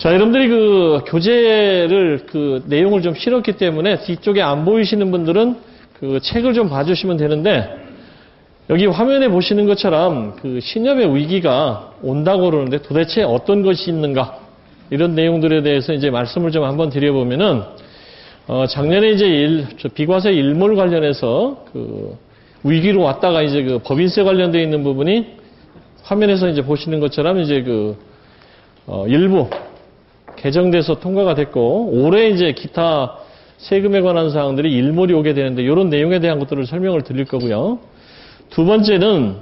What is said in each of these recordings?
자, 여러분들이 그 교재를 그 내용을 좀 실었기 때문에 뒤쪽에 안 보이시는 분들은 그 책을 좀 봐주시면 되는데, 여기 화면에 보시는 것처럼 그 신협의 위기가 온다고 그러는데 도대체 어떤 것이 있는가, 이런 내용들에 대해서 이제 말씀을 좀 한번 드려보면은, 작년에 이제 비과세 일몰 관련해서 그 위기로 왔다가 이제 그 법인세 관련되어 있는 부분이 화면에서 이제 보시는 것처럼 이제 그 일부 개정돼서 통과가 됐고, 올해 이제 기타 세금에 관한 사항들이 일몰이 오게 되는데, 이런 내용에 대한 것들을 설명을 드릴 거고요. 두 번째는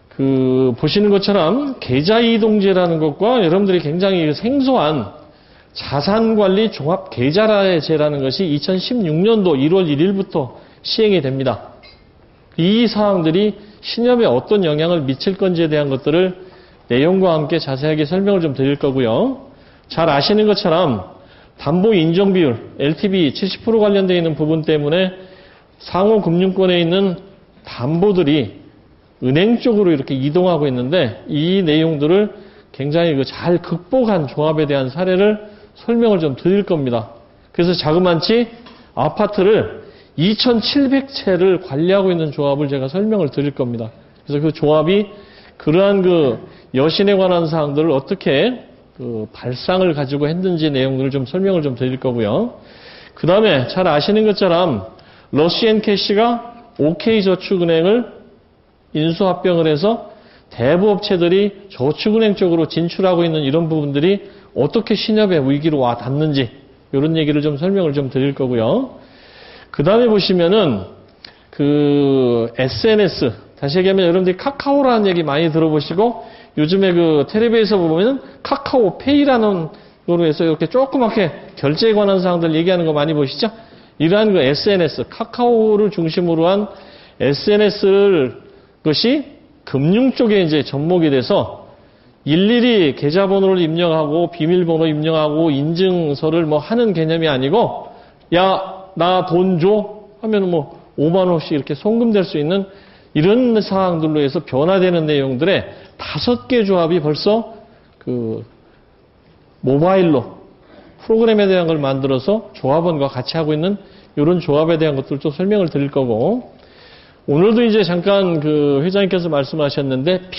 그 보시는 것처럼 계좌이동제라는 것과 여러분들이 굉장히 생소한 자산관리 종합계좌제라는 것이 2016년도 1월 1일부터 시행이 됩니다. 이 사항들이 신협에 어떤 영향을 미칠 건지에 대한 것들을 내용과 함께 자세하게 설명을 좀 드릴 거고요. 잘 아시는 것처럼 담보 인정 비율, LTV 70% 관련되어 있는 부분 때문에 상호금융권에 있는 담보들이 은행 쪽으로 이렇게 이동하고 있는데, 이 내용들을 굉장히 잘 극복한 조합에 대한 사례를 설명을 좀 드릴 겁니다. 그래서 자그만치 아파트를 2,700채를 관리하고 있는 조합을 제가 설명을 드릴 겁니다. 그래서 그 조합이 그러한 그 여신에 관한 사항들을 어떻게 그 발상을 가지고 했는지 내용들을 좀 설명을 좀 드릴 거고요. 그 다음에 잘 아시는 것처럼 러시앤캐시가 OK저축은행을 인수합병을 해서 대부업체들이 저축은행 쪽으로 진출하고 있는 이런 부분들이 어떻게 신협의 위기로 와 닿는지, 이런 얘기를 좀 설명을 좀 드릴 거고요. 그 다음에 보시면은 그 SNS, 다시 얘기하면 여러분들이 카카오라는 얘기 많이 들어보시고, 요즘에 그 텔레비에서 보면은 카카오페이라는 거로 해서 이렇게 조그맣게 결제에 관한 사항들 얘기하는 거 많이 보시죠? 이러한 그 SNS, 카카오를 중심으로 한 SNS를 것이 금융 쪽에 이제 접목이 돼서 일일이 계좌번호를 입력하고 비밀번호 입력하고 인증서를 뭐 하는 개념이 아니고, 야, 나 돈 줘? 하면 뭐 5만 원씩 이렇게 송금될 수 있는 이런 사항들로 해서 변화되는 내용들의 5개 조합이 벌써 그 모바일로 프로그램에 대한 걸 만들어서 조합원과 같이 하고 있는 이런 조합에 대한 것들을 좀 설명을 드릴 거고, 오늘도 이제 잠깐 그 회장님께서 말씀하셨는데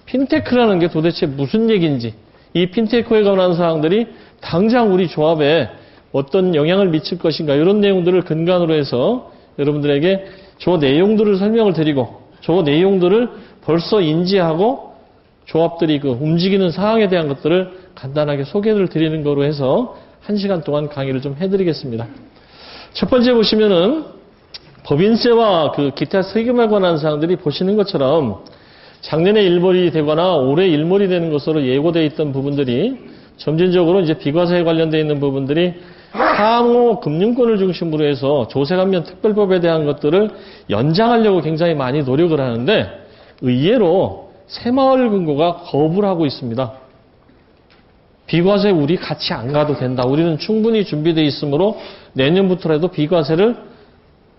핀테크라는 게 도대체 무슨 얘기인지, 이 핀테크에 관한 사항들이 당장 우리 조합에 어떤 영향을 미칠 것인가, 이런 내용들을 근간으로 해서 여러분들에게 저 내용들을 설명을 드리고, 저 내용들을 벌써 인지하고 조합들이 그 움직이는 사항에 대한 것들을 간단하게 소개를 드리는 거로 해서 1시간 동안 강의를 좀 해드리겠습니다. 첫 번째 보시면은 법인세와 그 기타 세금에 관한 사항들이 보시는 것처럼 작년에 일몰이 되거나 올해 일몰이 되는 것으로 예고되어 있던 부분들이 점진적으로 이제 비과세에 관련되어 있는 부분들이 상호 금융권을 중심으로 해서 조세감면 특별법에 대한 것들을 연장하려고 굉장히 많이 노력을 하는데, 의외로 새마을금고가 거부를 하고 있습니다. 비과세 우리 같이 안 가도 된다. 우리는 충분히 준비되어 있으므로 내년부터라도 비과세를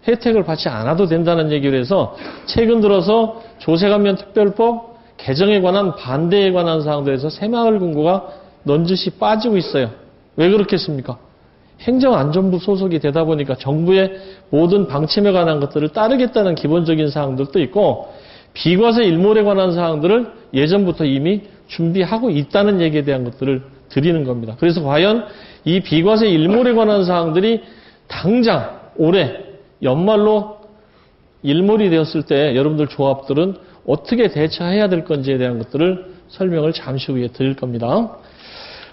혜택을 받지 않아도 된다는 얘기를 해서 최근 들어서 조세감면 특별법 개정에 관한 반대에 관한 사항들에서 새마을금고가 넌지시 빠지고 있어요. 왜 그렇겠습니까? 행정안전부 소속이 되다 보니까 정부의 모든 방침에 관한 것들을 따르겠다는 기본적인 사항들도 있고, 비과세 일몰에 관한 사항들을 예전부터 이미 준비하고 있다는 얘기에 대한 것들을 드리는 겁니다. 그래서 과연 이 비과세 일몰에 관한 사항들이 당장 올해 연말로 일몰이 되었을 때 여러분들 조합들은 어떻게 대처해야 될 건지에 대한 것들을 설명을 잠시 후에 드릴 겁니다.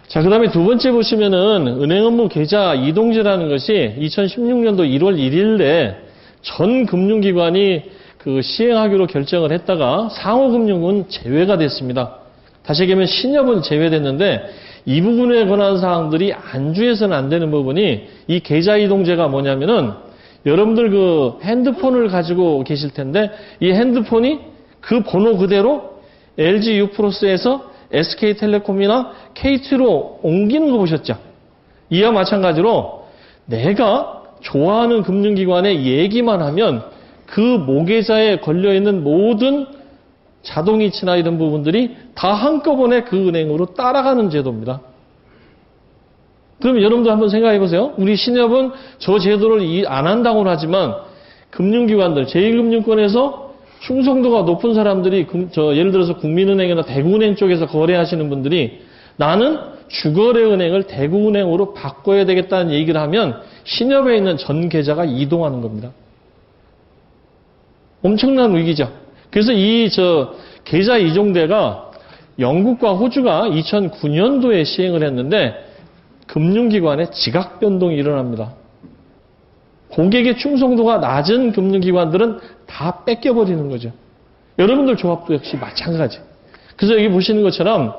자, 그 다음에 두 번째 보시면은 은행 업무 계좌 이동제라는 것이 2016년도 1월 1일에 전 금융기관이 그 시행하기로 결정을 했다가 상호금융은 제외가 됐습니다. 다시 얘기하면 신협은 제외됐는데, 이 부분에 관한 사항들이 안주해서는 안 되는 부분이, 이 계좌 이동제가 뭐냐면은 여러분들 그 핸드폰을 가지고 계실 텐데, 이 핸드폰이 그 번호 그대로 LG U+에서 SK텔레콤이나 KT로 옮기는 거 보셨죠? 이와 마찬가지로 내가 좋아하는 금융기관에 얘기만 하면 그 모계좌에 걸려있는 모든 자동이체나 이런 부분들이 다 한꺼번에 그 은행으로 따라가는 제도입니다. 그러면 여러분도 한번 생각해 보세요. 우리 신협은 저 제도를 안 한다고는 하지만 금융기관들, 제1금융권에서 충성도가 높은 사람들이 예를 들어서 국민은행이나 대구은행 쪽에서 거래하시는 분들이 나는 주거래은행을 대구은행으로 바꿔야 되겠다는 얘기를 하면 신협에 있는 전 계좌가 이동하는 겁니다. 엄청난 위기죠. 그래서 계좌 이종대가 영국과 호주가 2009년도에 시행을 했는데 금융기관의 지각 변동이 일어납니다. 고객의 충성도가 낮은 금융기관들은 다 뺏겨버리는 거죠. 여러분들 조합도 역시 마찬가지. 그래서 여기 보시는 것처럼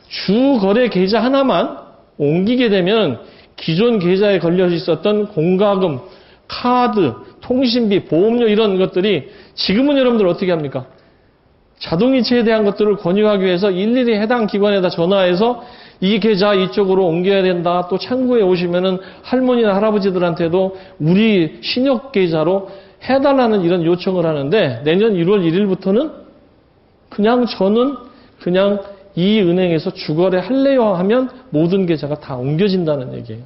주거래 계좌 하나만 옮기게 되면 기존 계좌에 걸려 있었던 공과금, 카드, 통신비, 보험료 이런 것들이 지금은 여러분들 어떻게 합니까? 자동이체에 대한 것들을 권유하기 위해서 일일이 해당 기관에다 전화해서 이 계좌 이쪽으로 옮겨야 된다. 또 창구에 오시면은 할머니나 할아버지들한테도 우리 신협 계좌로 해달라는 이런 요청을 하는데 내년 1월 1일부터는 저는 그냥 이 은행에서 주거래 할래요 하면 모든 계좌가 다 옮겨진다는 얘기예요.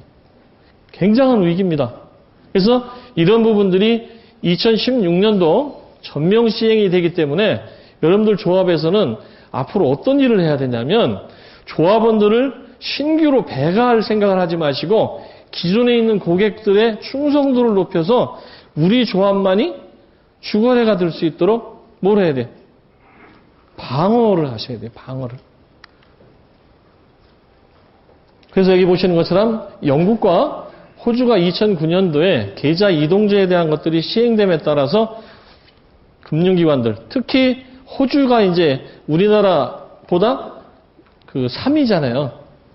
굉장한 위기입니다. 그래서 이런 부분들이 2016년도 전면 시행이 되기 때문에 여러분들 조합에서는 앞으로 어떤 일을 해야 되냐면 조합원들을 신규로 배가할 생각을 하지 마시고 기존에 있는 고객들의 충성도를 높여서 우리 조합만이 주거래가 될 수 있도록 뭘 해야 돼? 방어를 하셔야 돼요. 방어를. 그래서 여기 보시는 것처럼 영국과 호주가 2009년도에 계좌 이동제에 대한 것들이 시행됨에 따라서 금융기관들, 특히 호주가 이제 우리나라보다 3위잖아요.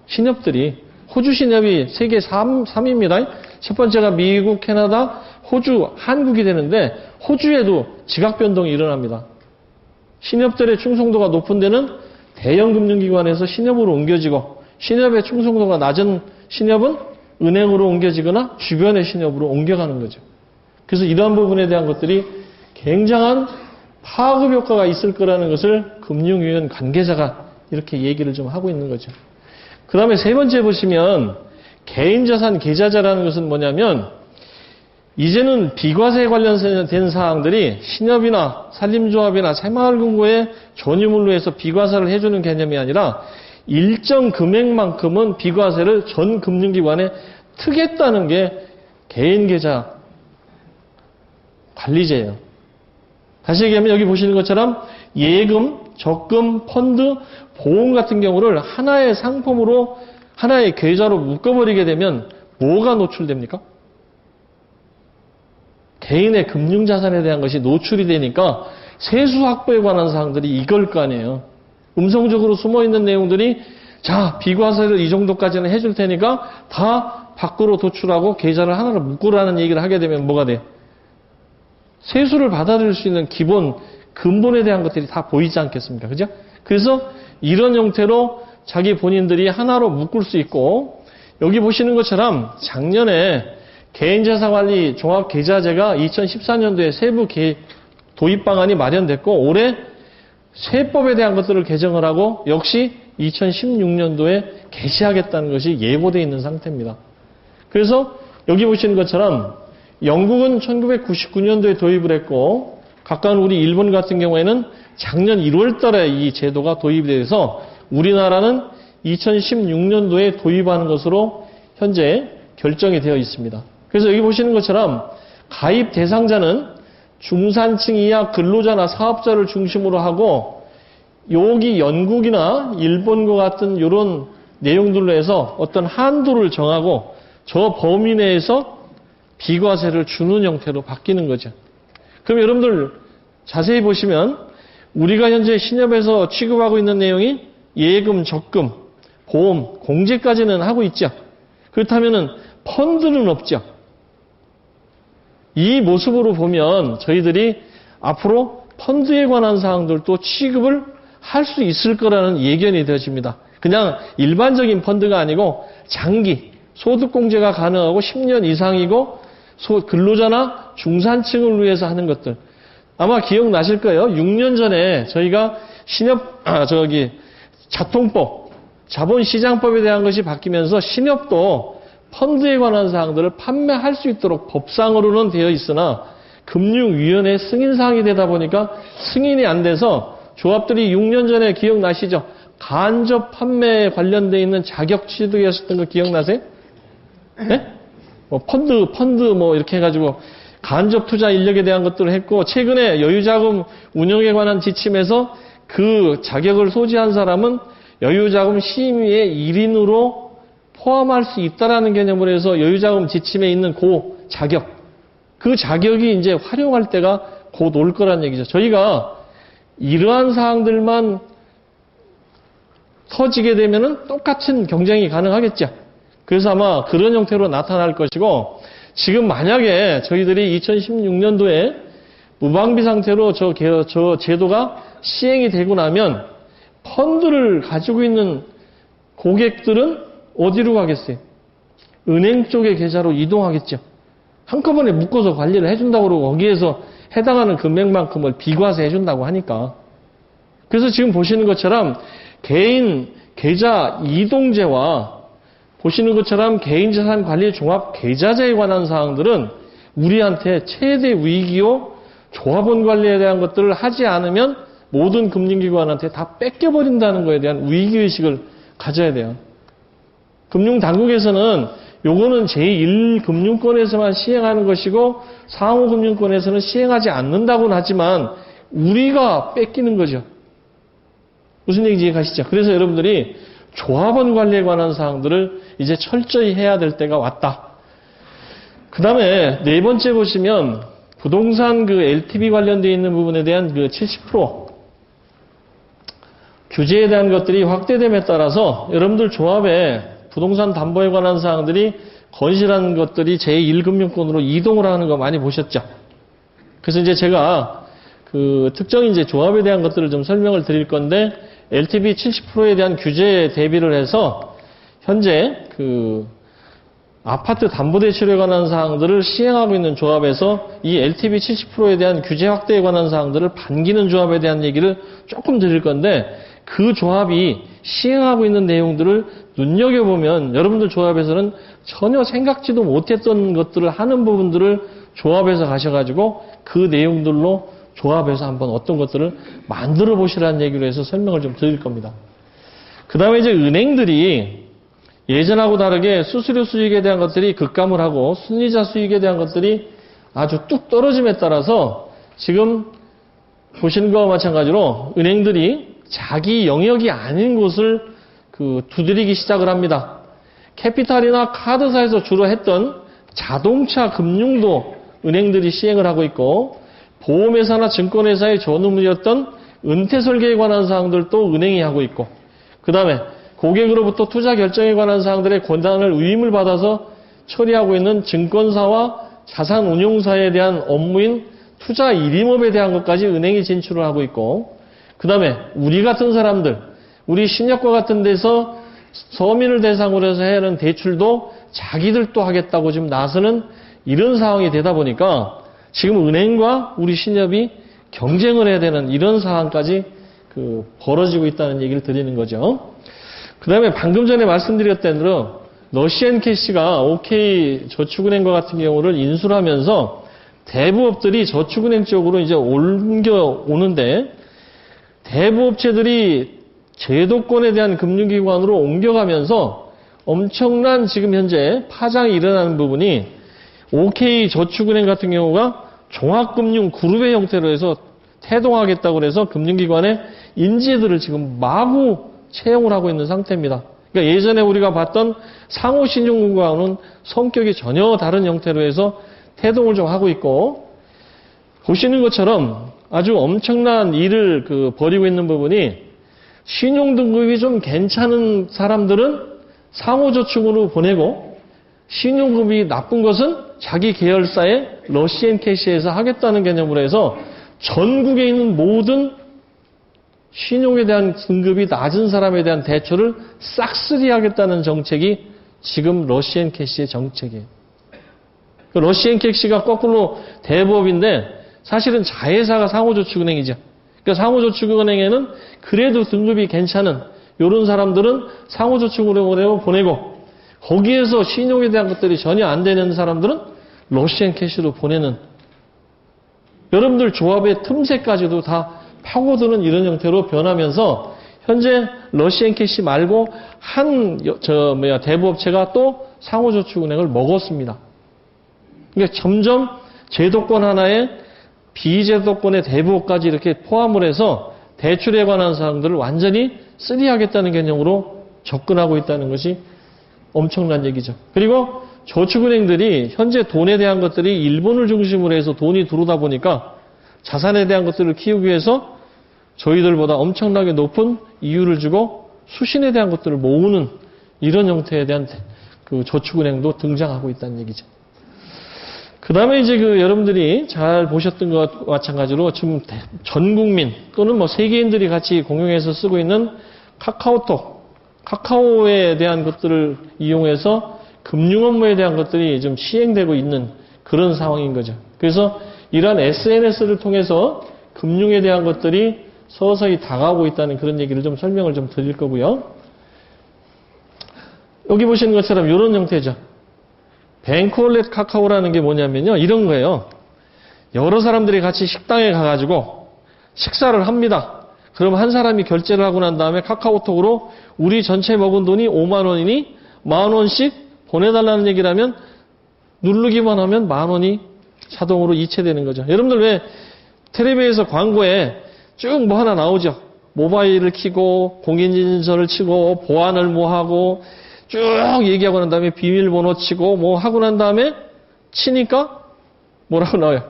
신협들이. 호주 신협이 세계 3위입니다. 첫 번째가 미국, 캐나다, 호주, 한국이 되는데 호주에도 지각 변동이 일어납니다. 신협들의 충성도가 높은 데는 대형 금융기관에서 신협으로 옮겨지고 신협의 충성도가 낮은 신협은 은행으로 옮겨지거나 주변의 신협으로 옮겨가는 거죠. 그래서 이러한 부분에 대한 것들이 굉장한 파급 효과가 있을 거라는 것을 금융위원 관계자가 이렇게 얘기를 좀 하고 있는 거죠. 그 다음에 세 번째 보시면 개인자산 계좌자라는 것은 뭐냐면 이제는 비과세 관련된 사항들이 신협이나 산림조합이나 새마을금고의 전유물로 해서 비과세를 해주는 개념이 아니라 일정 금액만큼은 비과세를 전 금융기관에 트겠다는 게 개인계좌 관리제예요. 다시 얘기하면 여기 보시는 것처럼 예금, 적금, 펀드, 보험 같은 경우를 하나의 상품으로 하나의 계좌로 묶어버리게 되면 뭐가 노출됩니까? 개인의 금융자산에 대한 것이 노출이 되니까 세수 확보에 관한 사항들이 이걸 거 아니에요. 음성적으로 숨어있는 내용들이 자 비과세를 이 정도까지는 해줄 테니까 다 밖으로 도출하고 계좌를 하나로 묶으라는 얘기를 하게 되면 뭐가 돼? 세수를 받아들일 수 있는 기본 근본에 대한 것들이 다 보이지 않겠습니까? 그죠? 그래서 이런 형태로 자기 본인들이 하나로 묶을 수 있고 여기 보시는 것처럼 작년에 개인자산관리 종합계좌제가 2014년도에 세부 도입 방안이 마련됐고 올해 세법에 대한 것들을 개정을 하고 역시 2016년도에 개시하겠다는 것이 예고되어 있는 상태입니다. 그래서 여기 보시는 것처럼 영국은 1999년도에 도입을 했고 가까운 우리 일본 같은 경우에는 작년 1월 달에 이 제도가 도입이 돼서 우리나라는 2016년도에 도입하는 것으로 현재 결정이 되어 있습니다. 그래서 여기 보시는 것처럼 가입 대상자는 중산층 이하 근로자나 사업자를 중심으로 하고 여기 영국이나 일본과 같은 이런 내용들로 해서 어떤 한도를 정하고 저 범위 내에서 비과세를 주는 형태로 바뀌는 거죠. 그럼 여러분들 자세히 보시면 우리가 현재 신협에서 취급하고 있는 내용이 예금, 적금, 보험, 공제까지는 하고 있죠. 그렇다면은 펀드는 없죠. 이 모습으로 보면 저희들이 앞으로 펀드에 관한 사항들도 취급을 할 수 있을 거라는 예견이 되어집니다. 그냥 일반적인 펀드가 아니고 장기, 소득공제가 가능하고 10년 이상이고 근로자나 중산층을 위해서 하는 것들. 아마 기억나실 거예요. 6년 전에 저희가 자통법, 자본시장법에 대한 것이 바뀌면서 신협도 펀드에 관한 사항들을 판매할 수 있도록 법상으로는 되어 있으나 금융위원회 승인사항이 되다 보니까 승인이 안 돼서 조합들이 6년 전에 기억나시죠? 간접 판매에 관련되어 있는 자격 취득이었던 거 기억나세요? 네? 뭐 펀드 뭐 이렇게 해가지고 간접 투자 인력에 대한 것들을 했고, 최근에 여유자금 운영에 관한 지침에서 그 자격을 소지한 사람은 여유자금 심의의 1인으로 포함할 수 있다라는 개념으로 해서 여유자금 지침에 있는 그 자격, 그 자격이 이제 활용할 때가 곧 올 거란 얘기죠. 저희가 이러한 사항들만 터지게 되면은 똑같은 경쟁이 가능하겠죠. 그래서 아마 그런 형태로 나타날 것이고, 지금 만약에 저희들이 2016년도에 무방비 상태로 저 제도가 시행이 되고 나면 펀드를 가지고 있는 고객들은 어디로 가겠어요? 은행 쪽의 계좌로 이동하겠죠. 한꺼번에 묶어서 관리를 해준다고 그러고 거기에서 해당하는 금액만큼을 비과세 해준다고 하니까. 그래서 지금 보시는 것처럼 개인 계좌 이동제와 보시는 것처럼 개인자산관리 종합계좌제에 관한 사항들은 우리한테 최대 위기요, 조합원 관리에 대한 것들을 하지 않으면 모든 금융기관한테 다 뺏겨버린다는 것에 대한 위기의식을 가져야 돼요. 금융당국에서는 요거는 제1금융권에서만 시행하는 것이고 상호금융권에서는 시행하지 않는다고는 하지만 우리가 뺏기는 거죠. 무슨 얘기인지 이해가시죠? 그래서 여러분들이 조합원 관리에 관한 사항들을 이제 철저히 해야 될 때가 왔다. 그 다음에 네 번째 보시면 부동산 그 LTV 관련되어 있는 부분에 대한 그 70% 규제에 대한 것들이 확대됨에 따라서 여러분들 조합에 부동산 담보에 관한 사항들이 건실한 것들이 제1금융권으로 이동을 하는 거 많이 보셨죠? 그래서 이제 제가 그 특정 이제 조합에 대한 것들을 좀 설명을 드릴 건데, LTV 70%에 대한 규제에 대비를 해서 현재 그 아파트 담보대출에 관한 사항들을 시행하고 있는 조합에서 이 LTV 70%에 대한 규제 확대에 관한 사항들을 반기는 조합에 대한 얘기를 조금 드릴 건데, 그 조합이 시행하고 있는 내용들을 눈여겨보면 여러분들 조합에서는 전혀 생각지도 못했던 것들을 하는 부분들을 조합에서 가셔가지고 그 내용들로 조합에서 한번 어떤 것들을 만들어 보시라는 얘기로 해서 설명을 좀 드릴 겁니다. 그 다음에 이제 은행들이 예전하고 다르게 수수료 수익에 대한 것들이 급감을 하고 순이자 수익에 대한 것들이 아주 뚝 떨어짐에 따라서 지금 보시는 거와 마찬가지로 은행들이 자기 영역이 아닌 곳을 두드리기 시작을 합니다. 캐피탈이나 카드사에서 주로 했던 자동차 금융도 은행들이 시행을 하고 있고, 보험회사나 증권회사의 전후문이었던 은퇴 설계에 관한 사항들도 은행이 하고 있고, 그 다음에 고객으로부터 투자 결정에 관한 사항들의 권한을 위임을 받아서 처리하고 있는 증권사와 자산운용사에 대한 업무인 투자 일임업에 대한 것까지 은행이 진출을 하고 있고, 그 다음에 우리 같은 사람들, 우리 신약과 같은 데서 서민을 대상으로 해서 해야 하는 대출도 자기들도 하겠다고 지금 나서는 이런 상황이 되다 보니까 지금 은행과 우리 신협이 경쟁을 해야 되는 이런 상황까지 벌어지고 있다는 얘기를 드리는 거죠. 그 다음에 방금 전에 말씀드렸던 대로 러시앤캐시가 OK 저축은행과 같은 경우를 인수를 하면서 대부업들이 저축은행 쪽으로 이제 옮겨오는데, 대부업체들이 제도권에 대한 금융기관으로 옮겨가면서 엄청난 지금 현재 파장이 일어나는 부분이, OK 저축은행 같은 경우가 종합금융 그룹의 형태로 해서 태동하겠다고 해서 금융기관의 인재들을 지금 마구 채용을 하고 있는 상태입니다. 그러니까 예전에 우리가 봤던 상호신용금과는 성격이 전혀 다른 형태로 해서 태동을 좀 하고 있고, 보시는 것처럼 아주 엄청난 일을 벌이고 있는 부분이, 신용등급이 좀 괜찮은 사람들은 상호저축으로 보내고, 신용등급이 나쁜 것은 자기 계열사의 러시앤캐시에서 하겠다는 개념으로 해서 전국에 있는 모든 신용에 대한 등급이 낮은 사람에 대한 대출을 싹쓸이 하겠다는 정책이 지금 러시앤캐시의 정책이에요. 러시앤캐시가 거꾸로 대부업인데 사실은 자회사가 상호저축은행이죠. 그러니까 상호저축은행에는 그래도 등급이 괜찮은 이런 사람들은 상호저축은행으로 보내고, 거기에서 신용에 대한 것들이 전혀 안 되는 사람들은 러시안 캐시로 보내는, 여러분들 조합의 틈새까지도 다 파고드는 이런 형태로 변하면서 현재 러시안 캐시 말고 대부업체가 또 상호저축은행을 먹었습니다. 그러니까 점점 제도권 하나에 비제도권의 대부업까지 이렇게 포함을 해서 대출에 관한 사항들을 완전히 쓰리하겠다는 개념으로 접근하고 있다는 것이 엄청난 얘기죠. 그리고 저축은행들이 현재 돈에 대한 것들이 일본을 중심으로 해서 돈이 들어오다 보니까 자산에 대한 것들을 키우기 위해서 저희들보다 엄청나게 높은 이율을 주고 수신에 대한 것들을 모으는 이런 형태에 대한 그 저축은행도 등장하고 있다는 얘기죠. 그 다음에 이제 여러분들이 잘 보셨던 것과 마찬가지로 지금 전 국민 또는 뭐 세계인들이 같이 공용해서 쓰고 있는 카카오톡, 카카오에 대한 것들을 이용해서 금융 업무에 대한 것들이 좀 시행되고 있는 그런 상황인 거죠. 그래서 이러한 SNS를 통해서 금융에 대한 것들이 서서히 다가오고 있다는 그런 얘기를 좀 설명을 좀 드릴 거고요. 여기 보시는 것처럼 이런 형태죠. 뱅크월렛 카카오라는 게 뭐냐면요. 이런 거예요. 여러 사람들이 같이 식당에 가가지고 식사를 합니다. 그럼 한 사람이 결제를 하고 난 다음에 카카오톡으로 우리 전체 먹은 돈이 5만 원이니 10,000원씩 보내달라는 얘기를 하면 누르기만 하면 10,000원이 자동으로 이체되는 거죠. 여러분들 왜 텔레비에서 광고에 쭉 뭐 하나 나오죠. 모바일을 켜고 공인인증서를 치고 보안을 뭐 하고 쭉 얘기하고 난 다음에 비밀번호 치고 뭐 하고 난 다음에 치니까 뭐라고 나와요?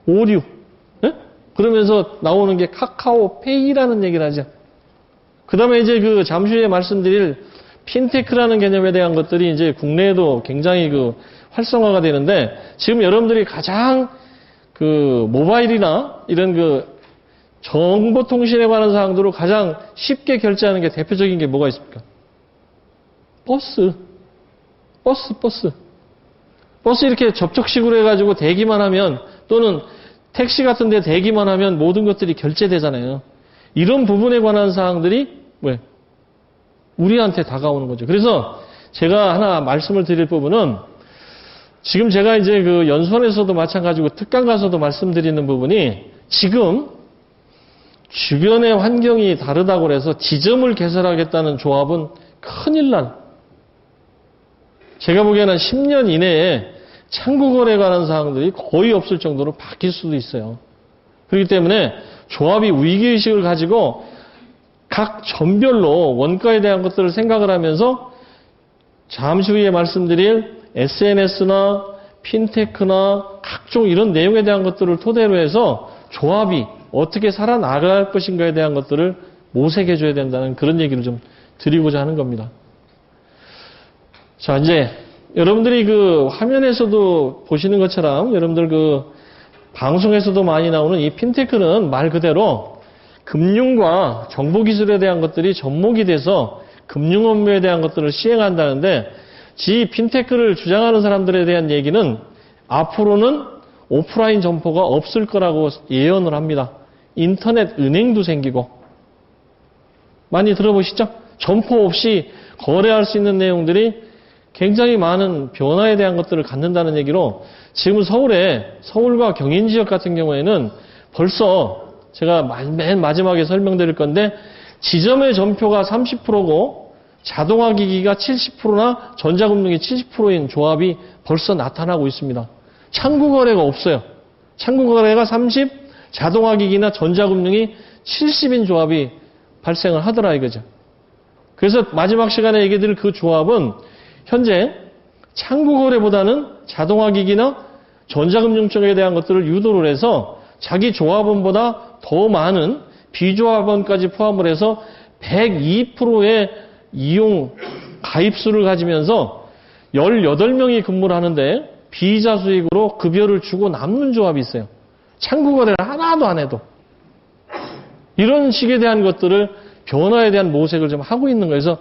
오류. 네? 그러면서 나오는 게 카카오페이라는 얘기를 하죠. 그 다음에 이제 잠시 후에 말씀드릴 핀테크라는 개념에 대한 것들이 이제 국내에도 굉장히 활성화가 되는데 지금 여러분들이 가장 모바일이나 이런 정보통신에 관한 사항들을 가장 쉽게 결제하는 게 대표적인 게 뭐가 있습니까? 버스 이렇게 접촉식으로 해가지고 대기만 하면 또는 택시 같은 데 대기만 하면 모든 것들이 결제되잖아요. 이런 부분에 관한 사항들이 우리한테 다가오는 거죠. 그래서 제가 하나 말씀을 드릴 부분은 지금 제가 이제 연수원에서도 마찬가지고 특강 가서도 말씀드리는 부분이 지금 주변의 환경이 다르다고 해서 지점을 개설하겠다는 조합은 큰일 난. 제가 보기에는 10년 이내에 창구거래에 관한 사항들이 거의 없을 정도로 바뀔 수도 있어요. 그렇기 때문에 조합이 위기의식을 가지고 각 점별로 원가에 대한 것들을 생각을 하면서 잠시 후에 말씀드릴 SNS나 핀테크나 각종 이런 내용에 대한 것들을 토대로 해서 조합이 어떻게 살아나갈 것인가에 대한 것들을 모색해줘야 된다는 그런 얘기를 좀 드리고자 하는 겁니다. 자, 이제 여러분들이 화면에서도 보시는 것처럼 여러분들 방송에서도 많이 나오는 이 핀테크는 말 그대로 금융과 정보기술에 대한 것들이 접목이 돼서 금융 업무에 대한 것들을 시행한다는데 지 핀테크를 주장하는 사람들에 대한 얘기는 앞으로는 오프라인 점포가 없을 거라고 예언을 합니다. 인터넷 은행도 생기고 많이 들어보시죠? 점포 없이 거래할 수 있는 내용들이 굉장히 많은 변화에 대한 것들을 갖는다는 얘기로 지금 서울과 경인 지역 같은 경우에는 벌써 제가 맨 마지막에 설명드릴 건데 지점의 점표가 30%고 자동화 기기가 70%나 전자금융이 70%인 조합이 벌써 나타나고 있습니다. 창구거래가 없어요. 창구거래가 30, 자동화 기기나 전자금융이 70인 조합이 발생을 하더라 이거죠. 그래서 마지막 시간에 얘기 드릴 그 조합은 현재 창구거래보다는 자동화 기기나 전자금융 쪽에 대한 것들을 유도를 해서 자기 조합원보다 더 많은 비조합원까지 포함을 해서 102%의 이용 가입수를 가지면서 18명이 근무를 하는데 비이자 수익으로 급여를 주고 남는 조합이 있어요. 창구거래를 하나도 안 해도. 이런 식에 대한 것들을 변화에 대한 모색을 좀 하고 있는 거예요. 그래서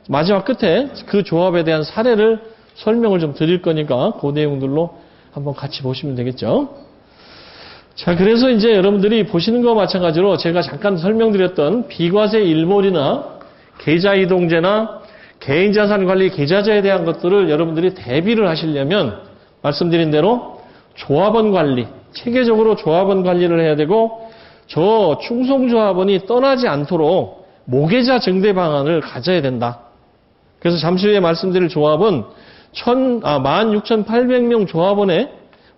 마지막 끝에 그 조합에 대한 사례를 설명을 좀 드릴 거니까 그 내용들로 한번 같이 보시면 되겠죠. 자, 그래서 이제 여러분들이 보시는 것과 마찬가지로 제가 잠깐 설명드렸던 비과세 일몰이나 계좌이동제나 개인자산 관리 계좌자에 대한 것들을 여러분들이 대비를 하시려면 말씀드린 대로 조합원 관리, 체계적으로 조합원 관리를 해야 되고 저 충성조합원이 떠나지 않도록 모계자 증대 방안을 가져야 된다. 그래서 잠시 후에 말씀드릴 조합은 16,800명 조합원의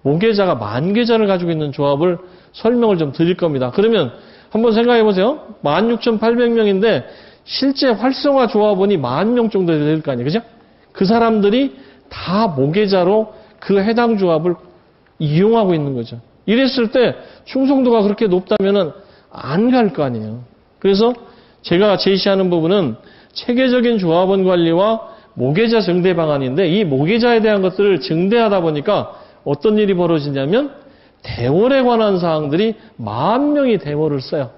모계자가 10,000계좌를 가지고 있는 조합을 설명을 좀 드릴 겁니다. 그러면 한번 생각해 보세요. 16,800명인데 실제 활성화 조합원이 10,000명 정도 될 거 아니에요. 그죠? 그 사람들이 다 모계자로 그 해당 조합을 이용하고 있는 거죠. 이랬을 때 충성도가 그렇게 높다면은 안 갈 거 아니에요. 그래서 제가 제시하는 부분은 체계적인 조합원 관리와 모계자 증대 방안인데 이 모계자에 대한 것들을 증대하다 보니까 어떤 일이 벌어지냐면 대월에 관한 사항들이 10,000명이 대월을 써요.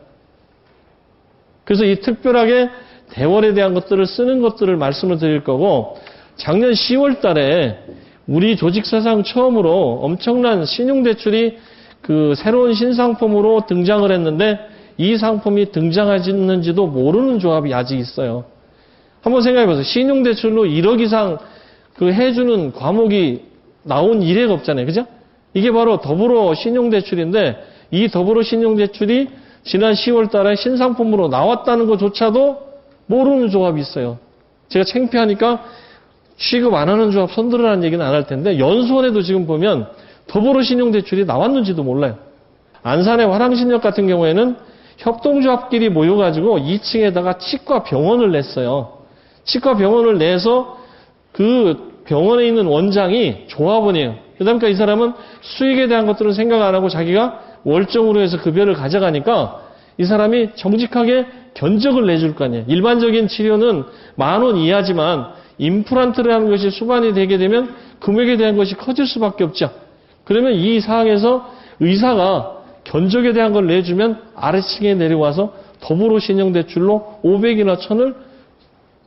그래서 이 특별하게 대월에 대한 것들을 쓰는 것들을 말씀을 드릴 거고 작년 10월 달에 우리 조직 사상 처음으로 엄청난 신용대출이 그 새로운 신상품으로 등장을 했는데 이 상품이 등장하지는지도 모르는 조합이 아직 있어요. 한번 생각해 보세요. 신용대출로 1억 이상 그 해주는 과목이 나온 이래가 없잖아요. 그죠? 이게 바로 더불어 신용대출인데 이 더불어 신용대출이 지난 10월 달에 신상품으로 나왔다는 것조차도 모르는 조합이 있어요. 제가 창피하니까 취급 안 하는 조합 손들으라는 얘기는 안 할 텐데 연수원에도 지금 보면 더불어 신용대출이 나왔는지도 몰라요. 안산의 화랑신역 같은 경우에는 협동조합끼리 모여가지고 2층에다가 치과 병원을 냈어요. 치과 병원을 내서 그 병원에 있는 원장이 조합원이에요. 그러니까 이 사람은 수익에 대한 것들은 생각 안 하고 자기가 월정으로 해서 급여를 가져가니까 이 사람이 정직하게 견적을 내줄 거 아니에요. 일반적인 치료는 10,000원 이하지만 임플란트라는 것이 수반이 되게 되면 금액에 대한 것이 커질 수밖에 없죠. 그러면 이 상황에서 의사가 견적에 대한 걸 내주면 아래층에 내려와서 더불어 신용대출로 500이나 1,000을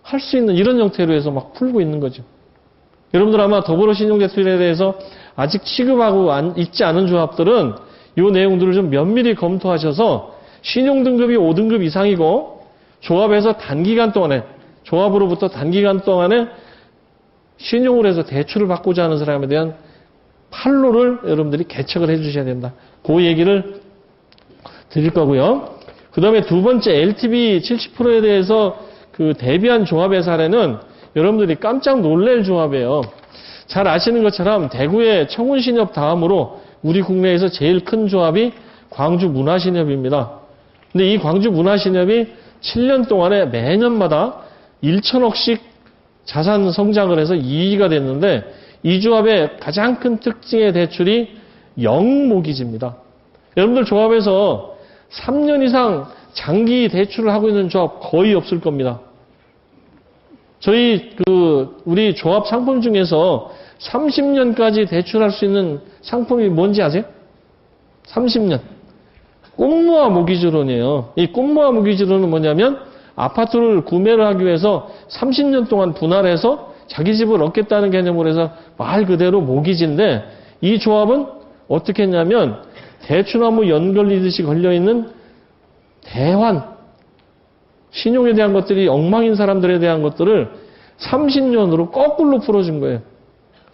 할 수 있는 이런 형태로 해서 막 풀고 있는 거죠. 여러분들 아마 더불어 신용대출에 대해서 아직 취급하고 있지 않은 조합들은 이 내용들을 좀 면밀히 검토하셔서 신용등급이 5등급 이상이고 조합에서 단기간 동안에 조합으로부터 단기간 동안에 신용을 해서 대출을 받고자 하는 사람에 대한 판로를 여러분들이 개척을 해 주셔야 된다. 그 얘기를 드릴 거고요. 그 다음에 두 번째 LTV 70%에 대해서 그 대비한 조합의 사례는 여러분들이 깜짝 놀랄 조합이에요. 잘 아시는 것처럼 대구의 청운신협 다음으로 우리 국내에서 제일 큰 조합이 광주문화신협입니다. 근데 이 광주문화신협이 7년 동안에 매년마다 1,000억씩 자산 성장을 해서 2위가 됐는데 이 조합의 가장 큰 특징의 대출이 영모기지입니다. 여러분들 조합에서 3년 이상 장기 대출을 하고 있는 조합 거의 없을 겁니다. 저희 우리 조합 상품 중에서 30년까지 대출할 수 있는 상품이 뭔지 아세요? 30년. 꿈모아 모기지론이에요. 이 꿈모아 모기지론은 뭐냐면 아파트를 구매를 하기 위해서 30년 동안 분할해서 자기 집을 얻겠다는 개념으로 해서 말 그대로 모기지인데 이 조합은 어떻게 했냐면 대추나무 연 걸리듯이 걸려있는 대환, 신용에 대한 것들이 엉망인 사람들에 대한 것들을 30년으로 거꾸로 풀어준 거예요.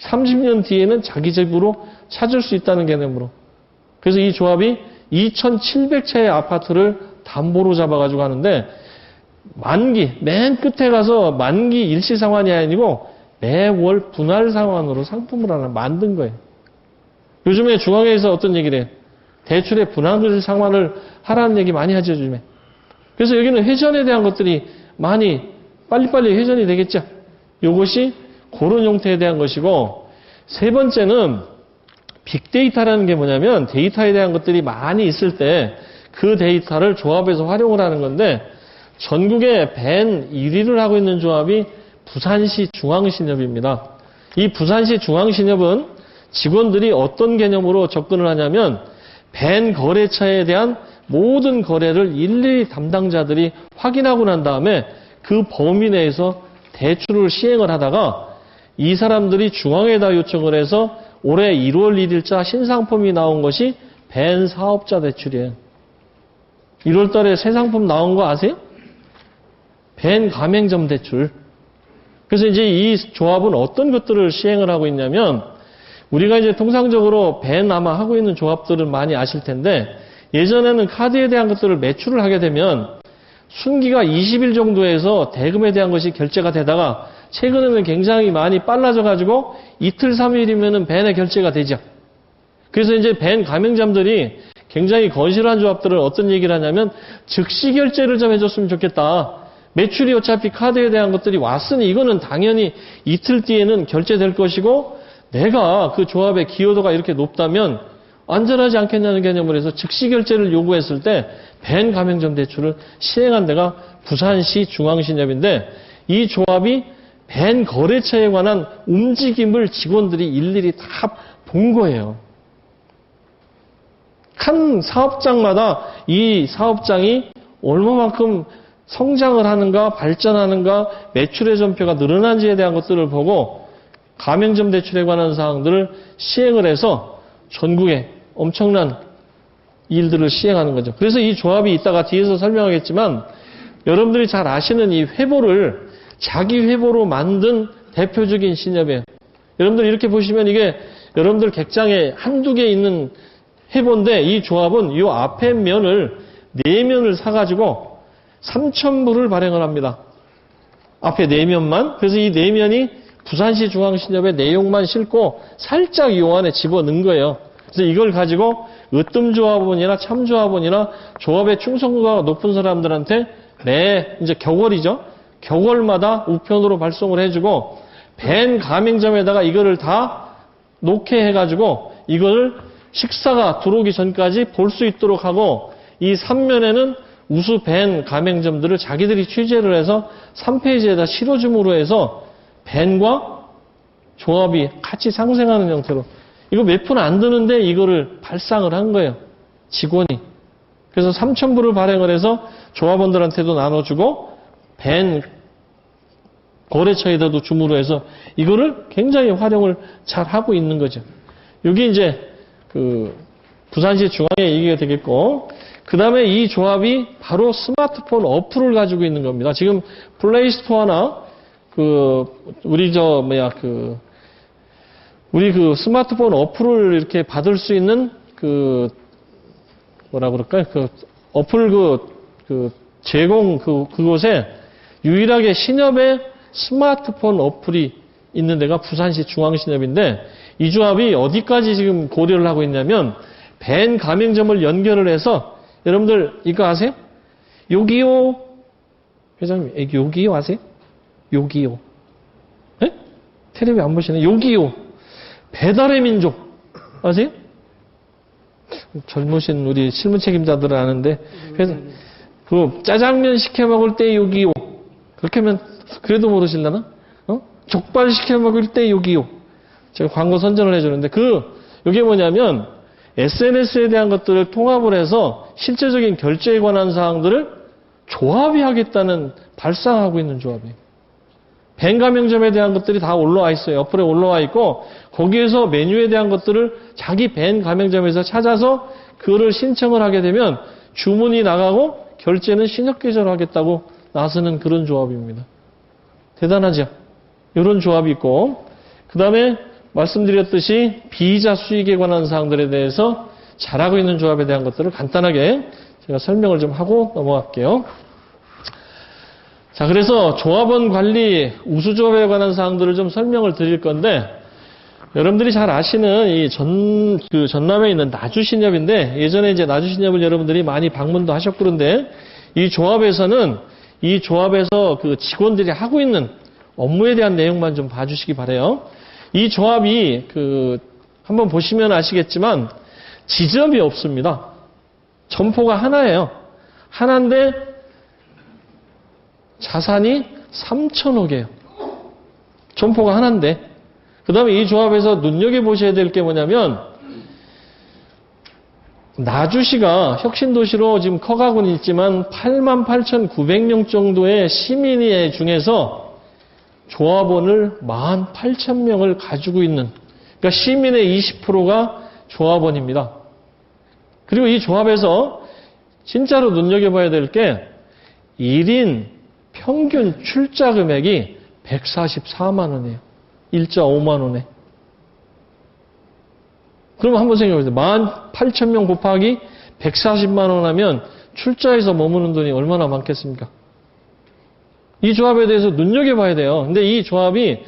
30년 뒤에는 자기 집으로 찾을 수 있다는 개념으로. 그래서 이 조합이 2,700채의 아파트를 담보로 잡아가지고 하는데 만기, 맨 끝에 가서 만기 일시 상환이 아니고 매월 분할 상환으로 상품을 하나 만든 거예요. 요즘에 중앙회에서 어떤 얘기를 해요? 대출의 분할 상환을 하라는 얘기 많이 하죠, 요즘에. 그래서 여기는 회전에 대한 것들이 많이 빨리빨리 회전이 되겠죠. 이것이 그런 형태에 대한 것이고 세 번째는 빅데이터라는 게 뭐냐면 데이터에 대한 것들이 많이 있을 때 그 데이터를 조합에서 활용을 하는 건데 전국에 밴 1위를 하고 있는 조합이 부산시 중앙신협입니다. 이 부산시 중앙신협은 직원들이 어떤 개념으로 접근을 하냐면 밴 거래처에 대한 모든 거래를 일일이 담당자들이 확인하고 난 다음에 그 범위 내에서 대출을 시행을 하다가 이 사람들이 중앙에다 요청을 해서 올해 1월 1일자 신상품이 나온 것이 밴 사업자 대출이에요. 1월 달에 새 상품 나온 거 아세요? 밴 가맹점 대출. 그래서 이제 이 조합은 어떤 것들을 시행을 하고 있냐면, 우리가 이제 통상적으로 벤 아마 하고 있는 조합들을 많이 아실 텐데, 예전에는 카드에 대한 것들을 매출을 하게 되면 순기가 20일 정도에서 대금에 대한 것이 결제가 되다가 최근에는 굉장히 많이 빨라져가지고 이틀, 3일이면은 벤의 결제가 되죠. 그래서 이제 벤 가맹점들이 굉장히 건실한 조합들을 어떤 얘기를 하냐면 즉시 결제를 좀 해줬으면 좋겠다. 매출이 어차피 카드에 대한 것들이 왔으니 이거는 당연히 이틀 뒤에는 결제될 것이고 내가 그 조합의 기여도가 이렇게 높다면 안전하지 않겠냐는 개념으로 해서 즉시 결제를 요구했을 때 벤 가맹점 대출을 시행한 데가 부산시 중앙신협인데 이 조합이 벤 거래처에 관한 움직임을 직원들이 일일이 다 본 거예요. 한 사업장마다 이 사업장이 얼마만큼 성장을 하는가, 발전하는가, 매출의 전표가 늘어난지에 대한 것들을 보고 가맹점 대출에 관한 사항들을 시행을 해서 전국에 엄청난 일들을 시행하는 거죠. 그래서 이 조합이 이따가 뒤에서 설명하겠지만 여러분들이 잘 아시는 이 회보를 자기 회보로 만든 대표적인 신협이에요. 여러분들 이렇게 보시면 이게 여러분들 객장에 한두 개 있는 회보인데 이 조합은 이 앞에 면을 4면을 사가지고 3,000부를 발행을 합니다. 앞에 4면만. 그래서 이 4면이 부산시 중앙신협의 내용만 싣고 살짝 이 안에 집어넣은 거예요. 그래서 이걸 가지고 으뜸조합원이나 참조합원이나 조합의 충성도가 높은 사람들한테 이제 격월이죠. 격월마다 우편으로 발송을 해주고 벤 가맹점에다가 이거를 다 녹회해가지고 이걸 식사가 들어오기 전까지 볼 수 있도록 하고 이 3면에는 우수 벤 가맹점들을 자기들이 취재를 해서 3페이지에다 실어줌으로 해서 벤과 조합이 같이 상생하는 형태로 이거 몇 푼 안 드는데 이거를 발상을 한 거예요. 직원이. 그래서 3,000부를 발행을 해서 조합원들한테도 나눠주고 벤 거래처에다도 줌으로 해서 이거를 굉장히 활용을 잘 하고 있는 거죠. 여기 이제 그 부산시 중앙에 얘기가 되겠고 그 다음에 이 조합이 바로 스마트폰 어플을 가지고 있는 겁니다. 지금 플레이스토어나 우리 스마트폰 어플을 이렇게 받을 수 있는 뭐라 그럴까요? 어플 제공 그곳에 유일하게 신협의 스마트폰 어플이 있는 데가 부산시 중앙신협인데 이 조합이 어디까지 지금 고려를 하고 있냐면 벤 가맹점을 연결을 해서 여러분들 이거 아세요? 요기요 회장님 요기요 아세요? 요기요 네? 텔레비 안 보시네. 요기요 배달의 민족 아세요? 젊으신 우리 실무 책임자들은 아는데 그래서 짜장면 시켜 먹을 때 요기요 그렇게 하면 그래도 모르실려나? 족발 시켜 먹을 때 요기요 제가 광고 선전을 해주는데 이게 뭐냐면 SNS에 대한 것들을 통합을 해서 실제적인 결제에 관한 사항들을 조합이 하겠다는 발상하고 있는 조합이에요. 벤 가맹점에 대한 것들이 다 올라와 있어요. 어플에 올라와 있고 거기에서 메뉴에 대한 것들을 자기 벤 가맹점에서 찾아서 그거를 신청을 하게 되면 주문이 나가고 결제는 신협 계좌로 하겠다고 나서는 그런 조합입니다. 대단하죠? 이런 조합이 있고 그 다음에 말씀드렸듯이 비이자 수익에 관한 사항들에 대해서 잘하고 있는 조합에 대한 것들을 간단하게 제가 설명을 좀 하고 넘어갈게요. 자, 그래서 조합원 관리, 우수조합에 관한 사항들을 좀 설명을 드릴 건데, 여러분들이 잘 아시는 이 전남에 있는 나주신협인데, 예전에 이제 나주신협을 여러분들이 많이 방문도 하셨고 그런데, 이 조합에서 그 직원들이 하고 있는 업무에 대한 내용만 좀 봐주시기 바래요. 이 조합이 한번 보시면 아시겠지만, 지점이 없습니다. 점포가 하나예요. 하나인데, 자산이 3천억이에요. 점포가 하나인데. 그 다음에 이 조합에서 눈여겨보셔야 될 게 뭐냐면, 나주시가 혁신도시로 지금 커가고는 있지만 88,900명 정도의 시민의 중에서 조합원을 18,000명을 가지고 있는, 그러니까 시민의 20%가 조합원입니다. 그리고 이 조합에서 진짜로 눈여겨봐야 될 게 1인 평균 출자 금액이 144만 원이에요. 일자 5만 원에. 그러면 한번 생각해보세요. 18,000명 곱하기 140만 원 하면 출자에서 머무는 돈이 얼마나 많겠습니까? 이 조합에 대해서 눈여겨봐야 돼요. 근데 이 조합이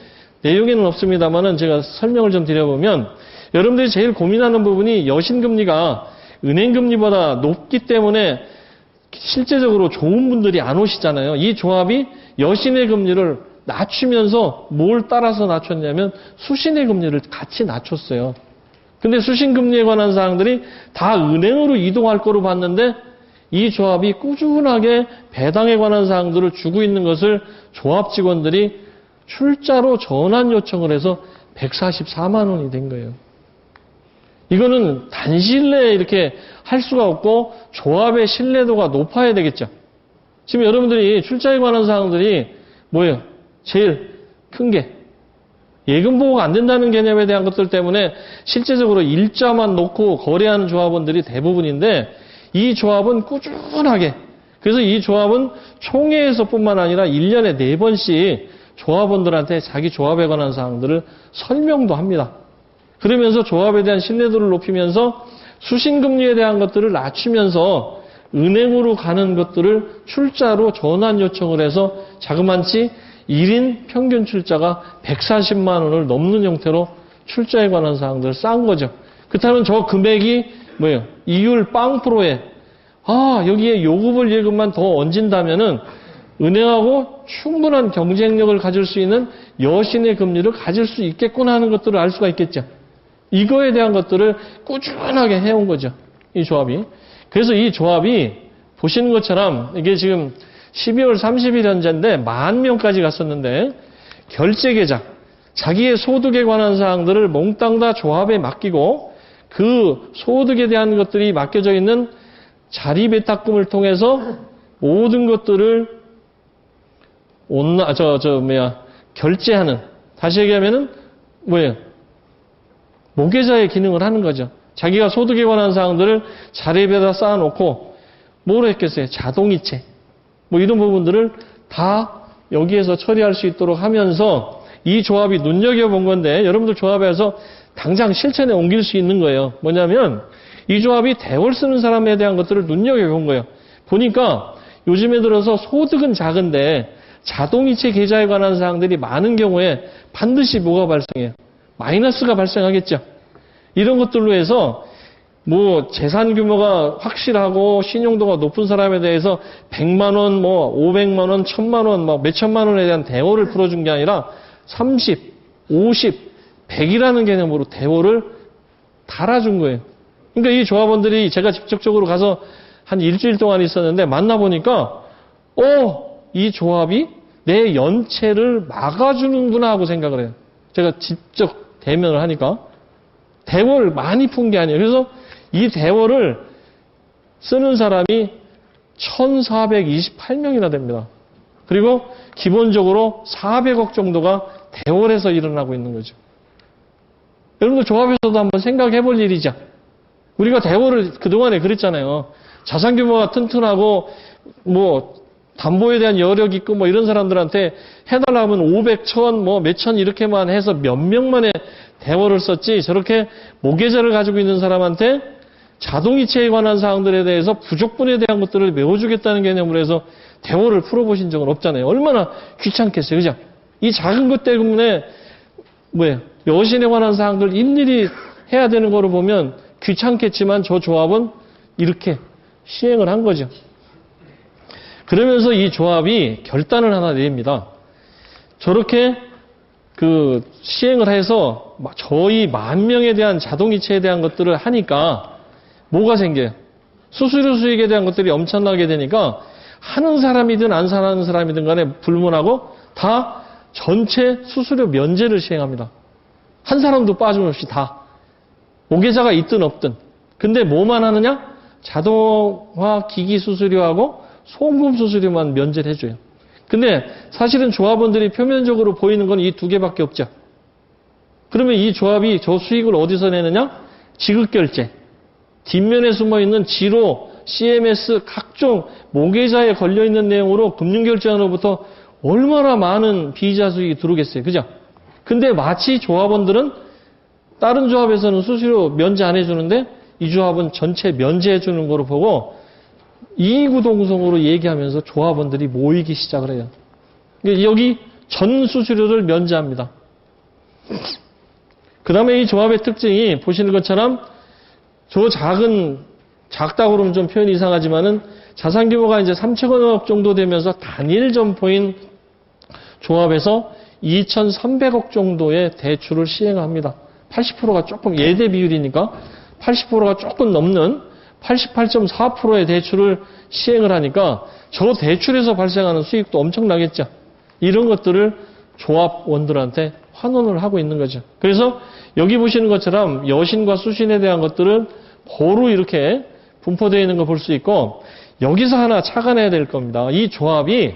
내용에는 없습니다만은 제가 설명을 좀 드려보면 여러분들이 제일 고민하는 부분이 여신금리가 은행금리보다 높기 때문에 실제적으로 좋은 분들이 안 오시잖아요. 이 조합이 여신의 금리를 낮추면서 뭘 따라서 낮췄냐면 수신의 금리를 같이 낮췄어요. 근데 수신금리에 관한 사항들이 다 은행으로 이동할 거로 봤는데 이 조합이 꾸준하게 배당에 관한 사항들을 주고 있는 것을 조합 직원들이 출자로 전환 요청을 해서 144만 원이 된 거예요. 이거는 단시일 내에 이렇게 할 수가 없고 조합의 신뢰도가 높아야 되겠죠. 지금 여러분들이 출자에 관한 사항들이 뭐예요? 제일 큰 게 예금 보호가 안 된다는 개념에 대한 것들 때문에 실제적으로 일자만 놓고 거래하는 조합원들이 대부분인데 이 조합은 꾸준하게 그래서 이 조합은 총회에서뿐만 아니라 1년에 4번씩 조합원들한테 자기 조합에 관한 사항들을 설명도 합니다. 그러면서 조합에 대한 신뢰도를 높이면서 수신금리에 대한 것들을 낮추면서 은행으로 가는 것들을 출자로 전환 요청을 해서 자그만치 1인 평균 출자가 140만 원을 넘는 형태로 출자에 관한 사항들을 싼 거죠. 그렇다면 저 금액이 뭐예요? 이율 0%에 여기에 요구불 예금만 더 얹은다면은 은행하고 충분한 경쟁력을 가질 수 있는 여신의 금리를 가질 수 있겠구나 하는 것들을 알 수가 있겠죠. 이거에 대한 것들을 꾸준하게 해온 거죠. 이 조합이. 그래서 이 조합이 보시는 것처럼 이게 지금 12월 30일 현재인데 10,000명까지 갔었는데 결제계좌, 자기의 소득에 관한 사항들을 몽땅 다 조합에 맡기고 그 소득에 대한 것들이 맡겨져 있는 자리배탁금을 통해서 모든 것들을 결제하는, 다시 얘기하면은 뭐예요? 모계자의 기능을 하는 거죠. 자기가 소득에 관한 사항들을 자리에다 쌓아놓고 뭐로 했겠어요? 자동이체. 이런 부분들을 다 여기에서 처리할 수 있도록 하면서 이 조합이 눈여겨본 건데 여러분들 조합에서 당장 실천에 옮길 수 있는 거예요. 뭐냐면 이 조합이 대월 쓰는 사람에 대한 것들을 눈여겨본 거예요. 보니까 요즘에 들어서 소득은 작은데 자동이체 계좌에 관한 사항들이 많은 경우에 반드시 뭐가 발생해요? 마이너스가 발생하겠죠. 이런 것들로 해서 재산 규모가 확실하고 신용도가 높은 사람에 대해서 100만 원, 500만 원, 1000만 원, 몇천만 원에 대한 대월을 풀어준 게 아니라 30, 50, 100이라는 개념으로 대월을 달아준 거예요. 그러니까 이 조합원들이 제가 직접적으로 가서 한 일주일 동안 있었는데 만나보니까 이 조합이 내 연체를 막아주는구나 하고 생각을 해요. 제가 직접 대면을 하니까 대월 많이 푼 게 아니에요. 그래서 이 대월을 쓰는 사람이 1,428명이나 됩니다. 그리고 기본적으로 400억 정도가 대월에서 일어나고 있는 거죠. 여러분들 조합에서도 한번 생각해 볼 일이죠. 우리가 대월을 그동안에 그랬잖아요. 자산 규모가 튼튼하고 담보에 대한 여력 있고 이런 사람들한테 해달라고 하면 500, 1000, 몇천 이렇게만 해서 몇 명만에 대월을 썼지 저렇게 모계자를 가지고 있는 사람한테 자동이체에 관한 사항들에 대해서 부족분에 대한 것들을 메워주겠다는 개념으로 해서 대월을 풀어보신 적은 없잖아요. 얼마나 귀찮겠어요. 그죠? 이 작은 것 때문에 여신에 관한 사항들 일일이 해야 되는 거로 보면 귀찮겠지만 저 조합은 이렇게 시행을 한 거죠. 그러면서 이 조합이 결단을 하나 내립니다. 저렇게 시행을 해서 저희 10,000명에 대한 자동이체에 대한 것들을 하니까 뭐가 생겨요? 수수료 수익에 대한 것들이 엄청나게 되니까 하는 사람이든 안 하는 사람이든 간에 불문하고 다 전체 수수료 면제를 시행합니다. 한 사람도 빠짐없이 다. 모계자가 있든 없든. 근데 뭐만 하느냐? 자동화 기기 수수료하고 송금 수수료만 면제를 해줘요. 근데 사실은 조합원들이 표면적으로 보이는 건 이 두 개밖에 없죠. 그러면 이 조합이 저 수익을 어디서 내느냐? 지급결제. 뒷면에 숨어있는 지로, CMS, 각종 모계자에 걸려있는 내용으로 금융결제원으로부터 얼마나 많은 비이자 수익이 들어오겠어요. 그죠? 근데 마치 조합원들은 다른 조합에서는 수수료 면제 안 해주는데 이 조합은 전체 면제해 주는 거로 보고 이익우동성으로 얘기하면서 조합원들이 모이기 시작을 해요. 여기 전 수수료를 면제합니다. 그 다음에 이 조합의 특징이 보시는 것처럼 저 작다고 그러면 좀 표현이 이상하지만은 자산 규모가 이제 3천억 정도 되면서 단일 점포인 조합에서 2,300억 정도의 대출을 시행합니다. 80%가 조금 예대 비율이니까 80%가 조금 넘는 88.4%의 대출을 시행을 하니까 저 대출에서 발생하는 수익도 엄청나겠죠. 이런 것들을 조합원들한테 환원을 하고 있는 거죠. 그래서 여기 보시는 것처럼 여신과 수신에 대한 것들은 고루 이렇게 분포되어 있는 거 볼 수 있고 여기서 하나 착안해야 될 겁니다. 이 조합이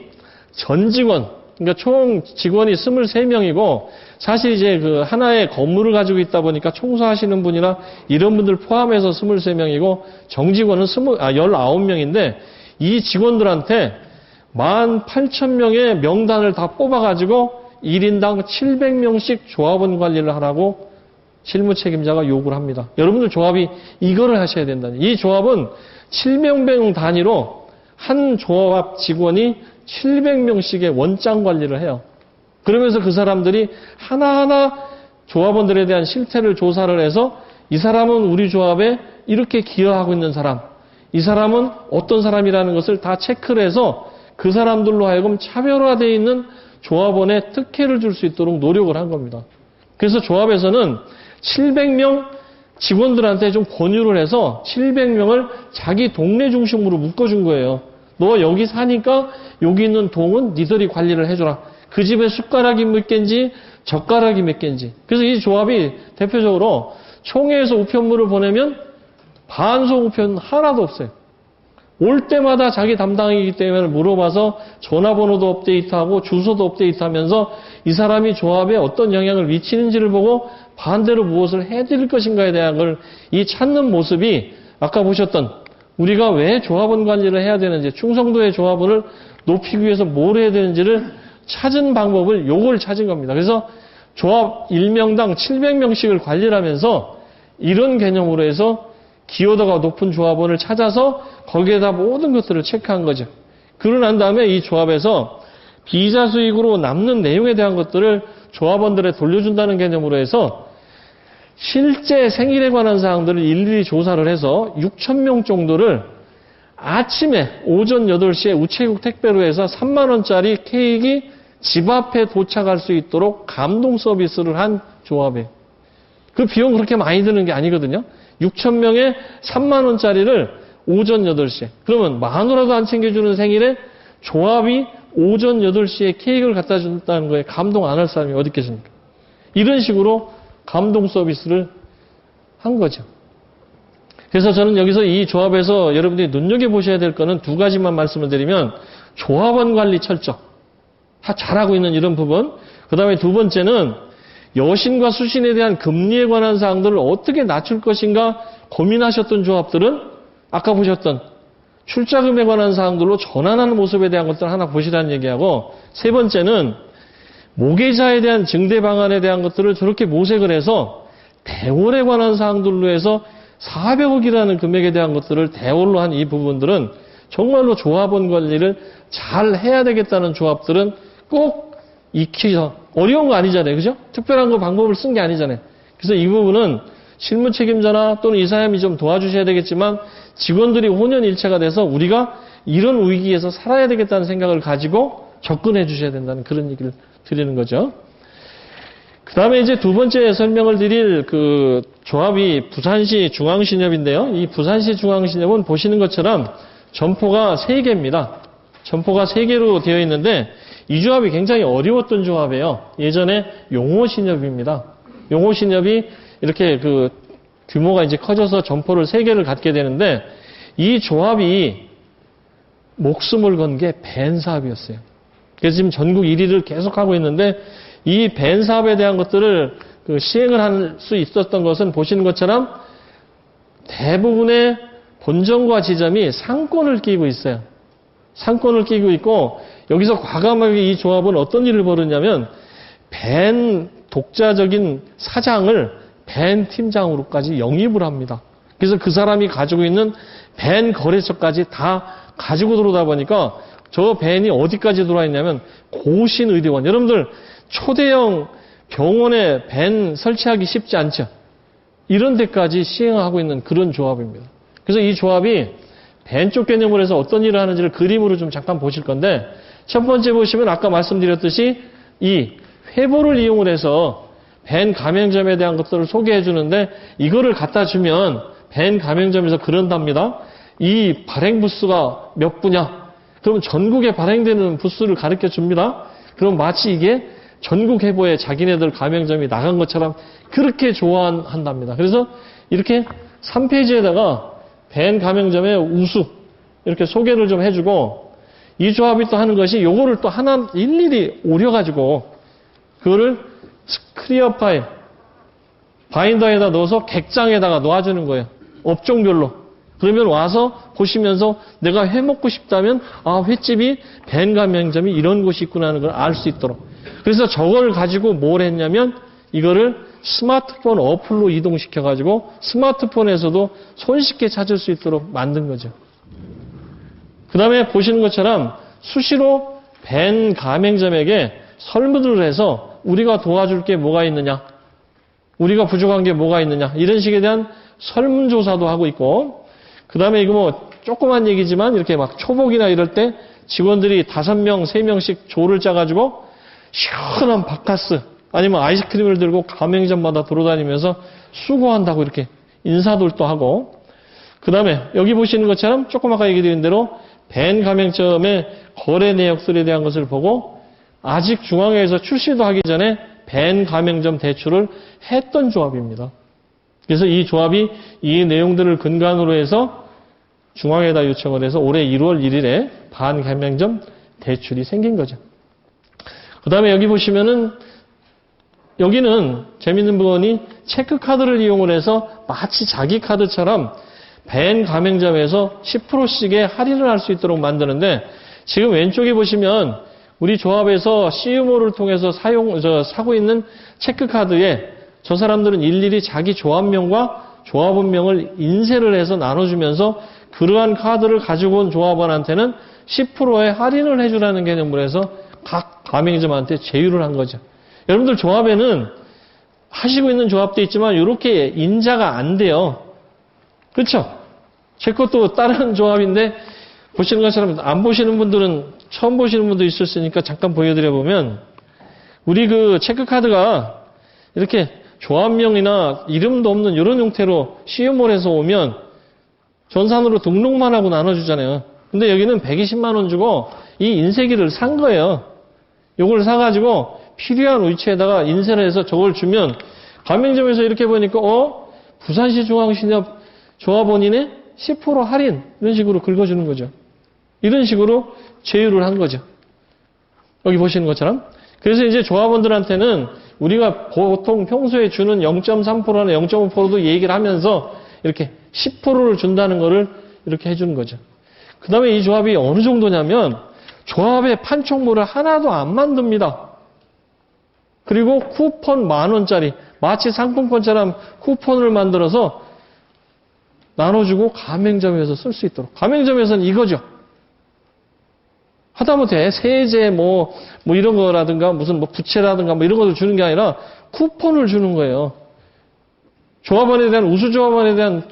전 직원, 그러니까 총 직원이 23명이고 사실 이제 그 하나의 건물을 가지고 있다 보니까 청소하시는 분이나 이런 분들 포함해서 23명이고 정직원은 19명인데 이 직원들한테 18,000명의 명단을 다 뽑아가지고 1인당 700명씩 조합원 관리를 하라고 실무 책임자가 요구를 합니다. 여러분들 조합이 이거를 하셔야 된다니. 이 조합은 7명병 단위로 한 조합 직원이 700명씩의 원장 관리를 해요. 그러면서 그 사람들이 하나하나 조합원들에 대한 실태를 조사를 해서 이 사람은 우리 조합에 이렇게 기여하고 있는 사람, 이 사람은 어떤 사람이라는 것을 다 체크를 해서 그 사람들로 하여금 차별화되어 있는 조합원에 특혜를 줄 수 있도록 노력을 한 겁니다. 그래서 조합에서는 700명 직원들한테 좀 권유를 해서 700명을 자기 동네 중심으로 묶어준 거예요. 너 여기 사니까 여기 있는 동은 니들이 관리를 해줘라. 그 집에 숟가락이 몇 개인지 젓가락이 몇 개인지. 그래서 이 조합이 대표적으로 총회에서 우편물을 보내면 반송 우편 하나도 없어요. 올 때마다 자기 담당이기 때문에 물어봐서 전화번호도 업데이트하고 주소도 업데이트하면서 이 사람이 조합에 어떤 영향을 미치는지를 보고 반대로 무엇을 해드릴 것인가에 대한 걸 이 찾는 모습이 아까 보셨던 우리가 왜 조합원 관리를 해야 되는지 충성도의 조합원을 높이기 위해서 뭘 해야 되는지를 찾은 방법을 요걸 찾은 겁니다. 그래서 조합 1명당 700명씩을 관리를 하면서 이런 개념으로 해서 기여도가 높은 조합원을 찾아서 거기에다 모든 것들을 체크한 거죠. 그러고 난 다음에 이 조합에서 비이자 수익으로 남는 내용에 대한 것들을 조합원들에 돌려준다는 개념으로 해서 실제 생일에 관한 사항들을 일일이 조사를 해서 6,000명 정도를 아침에 오전 8시에 우체국 택배로 해서 3만 원짜리 케이크 집 앞에 도착할 수 있도록 감동 서비스를 한 조합이에요. 그 비용 그렇게 많이 드는 게 아니거든요. 6,000명에 3만 원짜리를 오전 8시에. 그러면 만 원라도 안 챙겨주는 생일에 조합이 오전 8시에 케이크를 갖다 준다는 거에 감동 안 할 사람이 어디 있겠습니까? 이런 식으로 감동 서비스를 한 거죠. 그래서 저는 여기서 이 조합에서 여러분들이 눈여겨보셔야 될 거는 두 가지만 말씀을 드리면 조합원 관리 철저. 다 잘하고 있는 이런 부분. 그 다음에 두 번째는 여신과 수신에 대한 금리에 관한 사항들을 어떻게 낮출 것인가 고민하셨던 조합들은 아까 보셨던 출자금에 관한 사항들로 전환하는 모습에 대한 것들 하나 보시라는 얘기하고 세 번째는 모계자에 대한 증대 방안에 대한 것들을 저렇게 모색을 해서 대월에 관한 사항들로 해서 400억이라는 금액에 대한 것들을 대월로 한 이 부분들은 정말로 조합원 관리를 잘 해야 되겠다는 조합들은 꼭 익히서 어려운 거 아니잖아요. 그죠? 특별한 거 방법을 쓴 게 아니잖아요. 그래서 이 부분은 실무 책임자나 또는 이사님이 좀 도와주셔야 되겠지만 직원들이 혼연일체가 돼서 우리가 이런 위기에서 살아야 되겠다는 생각을 가지고 접근해 주셔야 된다는 그런 얘기를 드리는 거죠. 그 다음에 이제 두 번째 설명을 드릴 그 조합이 부산시 중앙신협인데요. 이 부산시 중앙신협은 보시는 것처럼 점포가 3개입니다. 점포가 3개로 되어 있는데 이 조합이 굉장히 어려웠던 조합이에요. 예전에 용호신협입니다. 용호신협이 이렇게 그 규모가 이제 커져서 점포를 3개를 갖게 되는데 이 조합이 목숨을 건 게 밴 사업이었어요. 그래서 지금 전국 1위를 계속하고 있는데 이 밴 사업에 대한 것들을 그 시행을 할 수 있었던 것은 보시는 것처럼 대부분의 본점과 지점이 상권을 끼고 있어요. 상권을 끼고 있고 여기서 과감하게 이 조합은 어떤 일을 벌였냐면 벤 독자적인 사장을 벤 팀장으로까지 영입을 합니다. 그래서 그 사람이 가지고 있는 벤 거래처까지 다 가지고 들어오다 보니까 저 벤이 어디까지 들어와 있냐면 고신의료원. 여러분들 초대형 병원에 벤 설치하기 쉽지 않죠. 이런 데까지 시행하고 있는 그런 조합입니다. 그래서 이 조합이 벤 쪽 개념으로 해서 어떤 일을 하는지를 그림으로 좀 잠깐 보실 건데 첫 번째 보시면 아까 말씀드렸듯이 이 회보를 이용을 해서 벤 가맹점에 대한 것들을 소개해 주는데 이거를 갖다 주면 벤 가맹점에서 그런답니다. 이 발행 부수가 몇 부냐? 그럼 전국에 발행되는 부수를 가르쳐 줍니다. 그럼 마치 이게 전국 회보에 자기네들 가맹점이 나간 것처럼 그렇게 좋아한답니다. 그래서 이렇게 3페이지에다가 벤 가맹점의 우수 이렇게 소개를 좀 해주고 이 조합이 또 하는 것이 요거를 또 하나 일일이 오려가지고 그거를 클리어 파일 바인더에다 넣어서 객장에다가 놓아주는 거예요. 업종별로. 그러면 와서 보시면서 내가 회 먹고 싶다면 아 횟집이 벤 가맹점이 이런 곳이 있구나 하는 걸 알 수 있도록. 그래서 저걸 가지고 뭘 했냐면 이거를 스마트폰 어플로 이동시켜가지고 스마트폰에서도 손쉽게 찾을 수 있도록 만든 거죠. 그 다음에 보시는 것처럼 수시로 벤 가맹점에게 설문을 해서 우리가 도와줄 게 뭐가 있느냐, 우리가 부족한 게 뭐가 있느냐 이런 식에 대한 설문조사도 하고 있고 그 다음에 이거 뭐 조그만 얘기지만 이렇게 막 초복이나 이럴 때 직원들이 5명, 3명씩 조를 짜가지고 시원한 바카스 아니면 아이스크림을 들고 가맹점마다 돌아다니면서 수고한다고 이렇게 인사돌도 하고 그 다음에 여기 보시는 것처럼 조금 아까 얘기드린 대로 벤 가맹점의 거래 내역들에 대한 것을 보고 아직 중앙회에서 출시도 하기 전에 벤 가맹점 대출을 했던 조합입니다. 그래서 이 조합이 이 내용들을 근간으로 해서 중앙회에다 요청을 해서 올해 1월 1일에 반 가맹점 대출이 생긴 거죠. 그 다음에 여기 보시면은 여기는 재밌는 부분이 체크카드를 이용을 해서 마치 자기 카드처럼 벤 가맹점에서 10%씩의 할인을 할 수 있도록 만드는데 지금 왼쪽에 보시면 우리 조합에서 CMO를 통해서 사고 있는 체크카드에 저 사람들은 일일이 자기 조합명과 조합원명을 인쇄를 해서 나눠주면서 그러한 카드를 가지고 온 조합원한테는 10%의 할인을 해주라는 개념으로 해서 각 가맹점한테 제휴를 한 거죠. 여러분들 조합에는 하시고 있는 조합도 있지만 이렇게 인자가 안 돼요. 그렇죠? 제 것도 다른 조합인데 보시는 것처럼 안 보시는 분들은 처음 보시는 분도 있었으니까 잠깐 보여드려 보면 우리 그 체크카드가 이렇게 조합명이나 이름도 없는 이런 형태로 CM몰에서 오면 전산으로 등록만 하고 나눠주잖아요. 근데 여기는 120만 원 주고 이 인쇄기를 산 거예요. 요걸 사가지고 필요한 위치에다가 인쇄를 해서 저걸 주면 가맹점에서 이렇게 보니까 부산시 중앙시협 조합원이네 10% 할인 이런 식으로 긁어주는 거죠. 이런 식으로 제휴를 한 거죠. 여기 보시는 것처럼. 그래서 이제 조합원들한테는 우리가 보통 평소에 주는 0.3%나 0.5%도 얘기를 하면서 이렇게 10%를 준다는 거를 이렇게 해주는 거죠. 그 다음에 이 조합이 어느 정도냐면 조합의 판촉물을 하나도 안 만듭니다. 그리고 쿠폰 10,000원짜리 마치 상품권처럼 쿠폰을 만들어서 나눠주고 가맹점에서 쓸 수 있도록. 가맹점에서는 이거죠. 하다못해 세제 뭐 이런 거라든가 무슨 뭐 부채라든가 뭐 이런 것을 주는 게 아니라 쿠폰을 주는 거예요. 조합원에 대한 우수조합원에 대한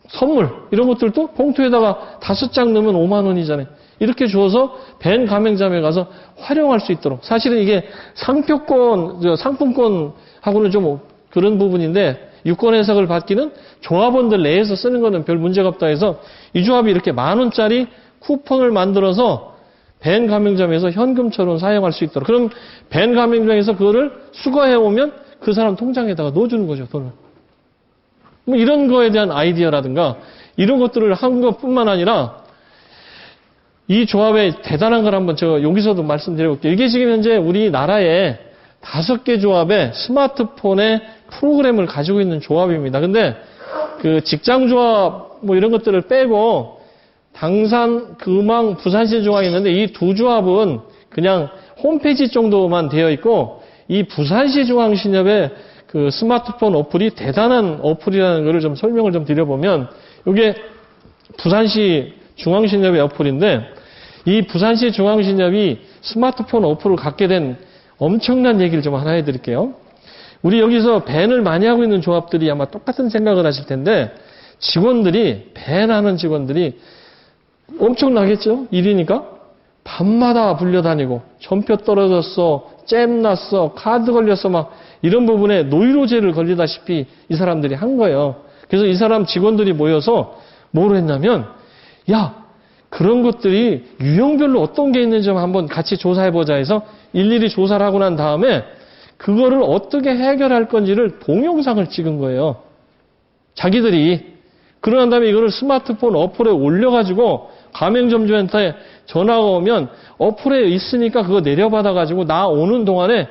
선물 이런 것들도 봉투에다가 5장 넣으면 5만 원이잖아요. 이렇게 주어서 벤 가맹점에 가서 활용할 수 있도록. 사실은 이게 상품권하고는 좀 그런 부분인데 유권 해석을 받기는 조합원들 내에서 쓰는 거는 별 문제가 없다 해서 이 조합이 이렇게 10,000원짜리 쿠폰을 만들어서 벤 가맹점에서 현금처럼 사용할 수 있도록. 그럼 벤 가맹점에서 그거를 수거해 오면 그 사람 통장에다가 넣어주는 거죠, 돈을. 뭐 이런 거에 대한 아이디어라든가 이런 것들을 한 것뿐만 아니라 이 조합의 대단한 걸 한번 제가 여기서도 말씀드려볼게요. 이게 지금 현재 우리나라에 5개 조합의 스마트폰의 프로그램을 가지고 있는 조합입니다. 근데 그 직장 조합 뭐 이런 것들을 빼고 당산, 금왕, 부산시중앙이 있는데 이 두 조합은 그냥 홈페이지 정도만 되어 있고 이 부산시중앙신협의 그 스마트폰 어플이 대단한 어플이라는 것을 좀 설명을 좀 드려보면 이게 부산시 중앙신협의 어플인데 이 부산시 중앙신협이 스마트폰 어플을 갖게 된 엄청난 얘기를 좀 하나 해드릴게요. 우리 여기서 밴을 많이 하고 있는 조합들이 아마 똑같은 생각을 하실 텐데 직원들이 밴 하는 직원들이 엄청나겠죠? 일이니까 밤마다 불려다니고 전표 떨어졌어, 잼 났어, 카드 걸렸어 막 이런 부분에 노이로제를 걸리다시피 이 사람들이 한 거예요. 그래서 이 사람 직원들이 모여서 뭘 했냐면 야 그런 것들이 유형별로 어떤 게 있는지 좀 한번 같이 조사해보자 해서 일일이 조사를 하고 난 다음에 그거를 어떻게 해결할 건지를 동영상을 찍은 거예요. 자기들이. 그러난 다음에 이거를 스마트폰 어플에 올려가지고 가맹점주한테 전화가 오면 어플에 있으니까 그거 내려받아가지고 나 오는 동안에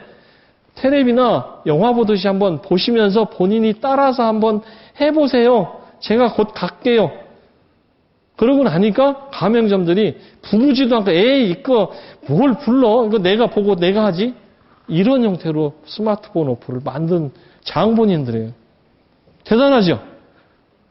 텔레비나 영화 보듯이 한번 보시면서 본인이 따라서 한번 해보세요. 제가 곧 갈게요. 그러고 나니까 가맹점들이 부르지도 않고 에이 이거 뭘 불러? 이거 내가 보고 내가 하지? 이런 형태로 스마트폰 어플을 만든 장본인들이에요. 대단하죠?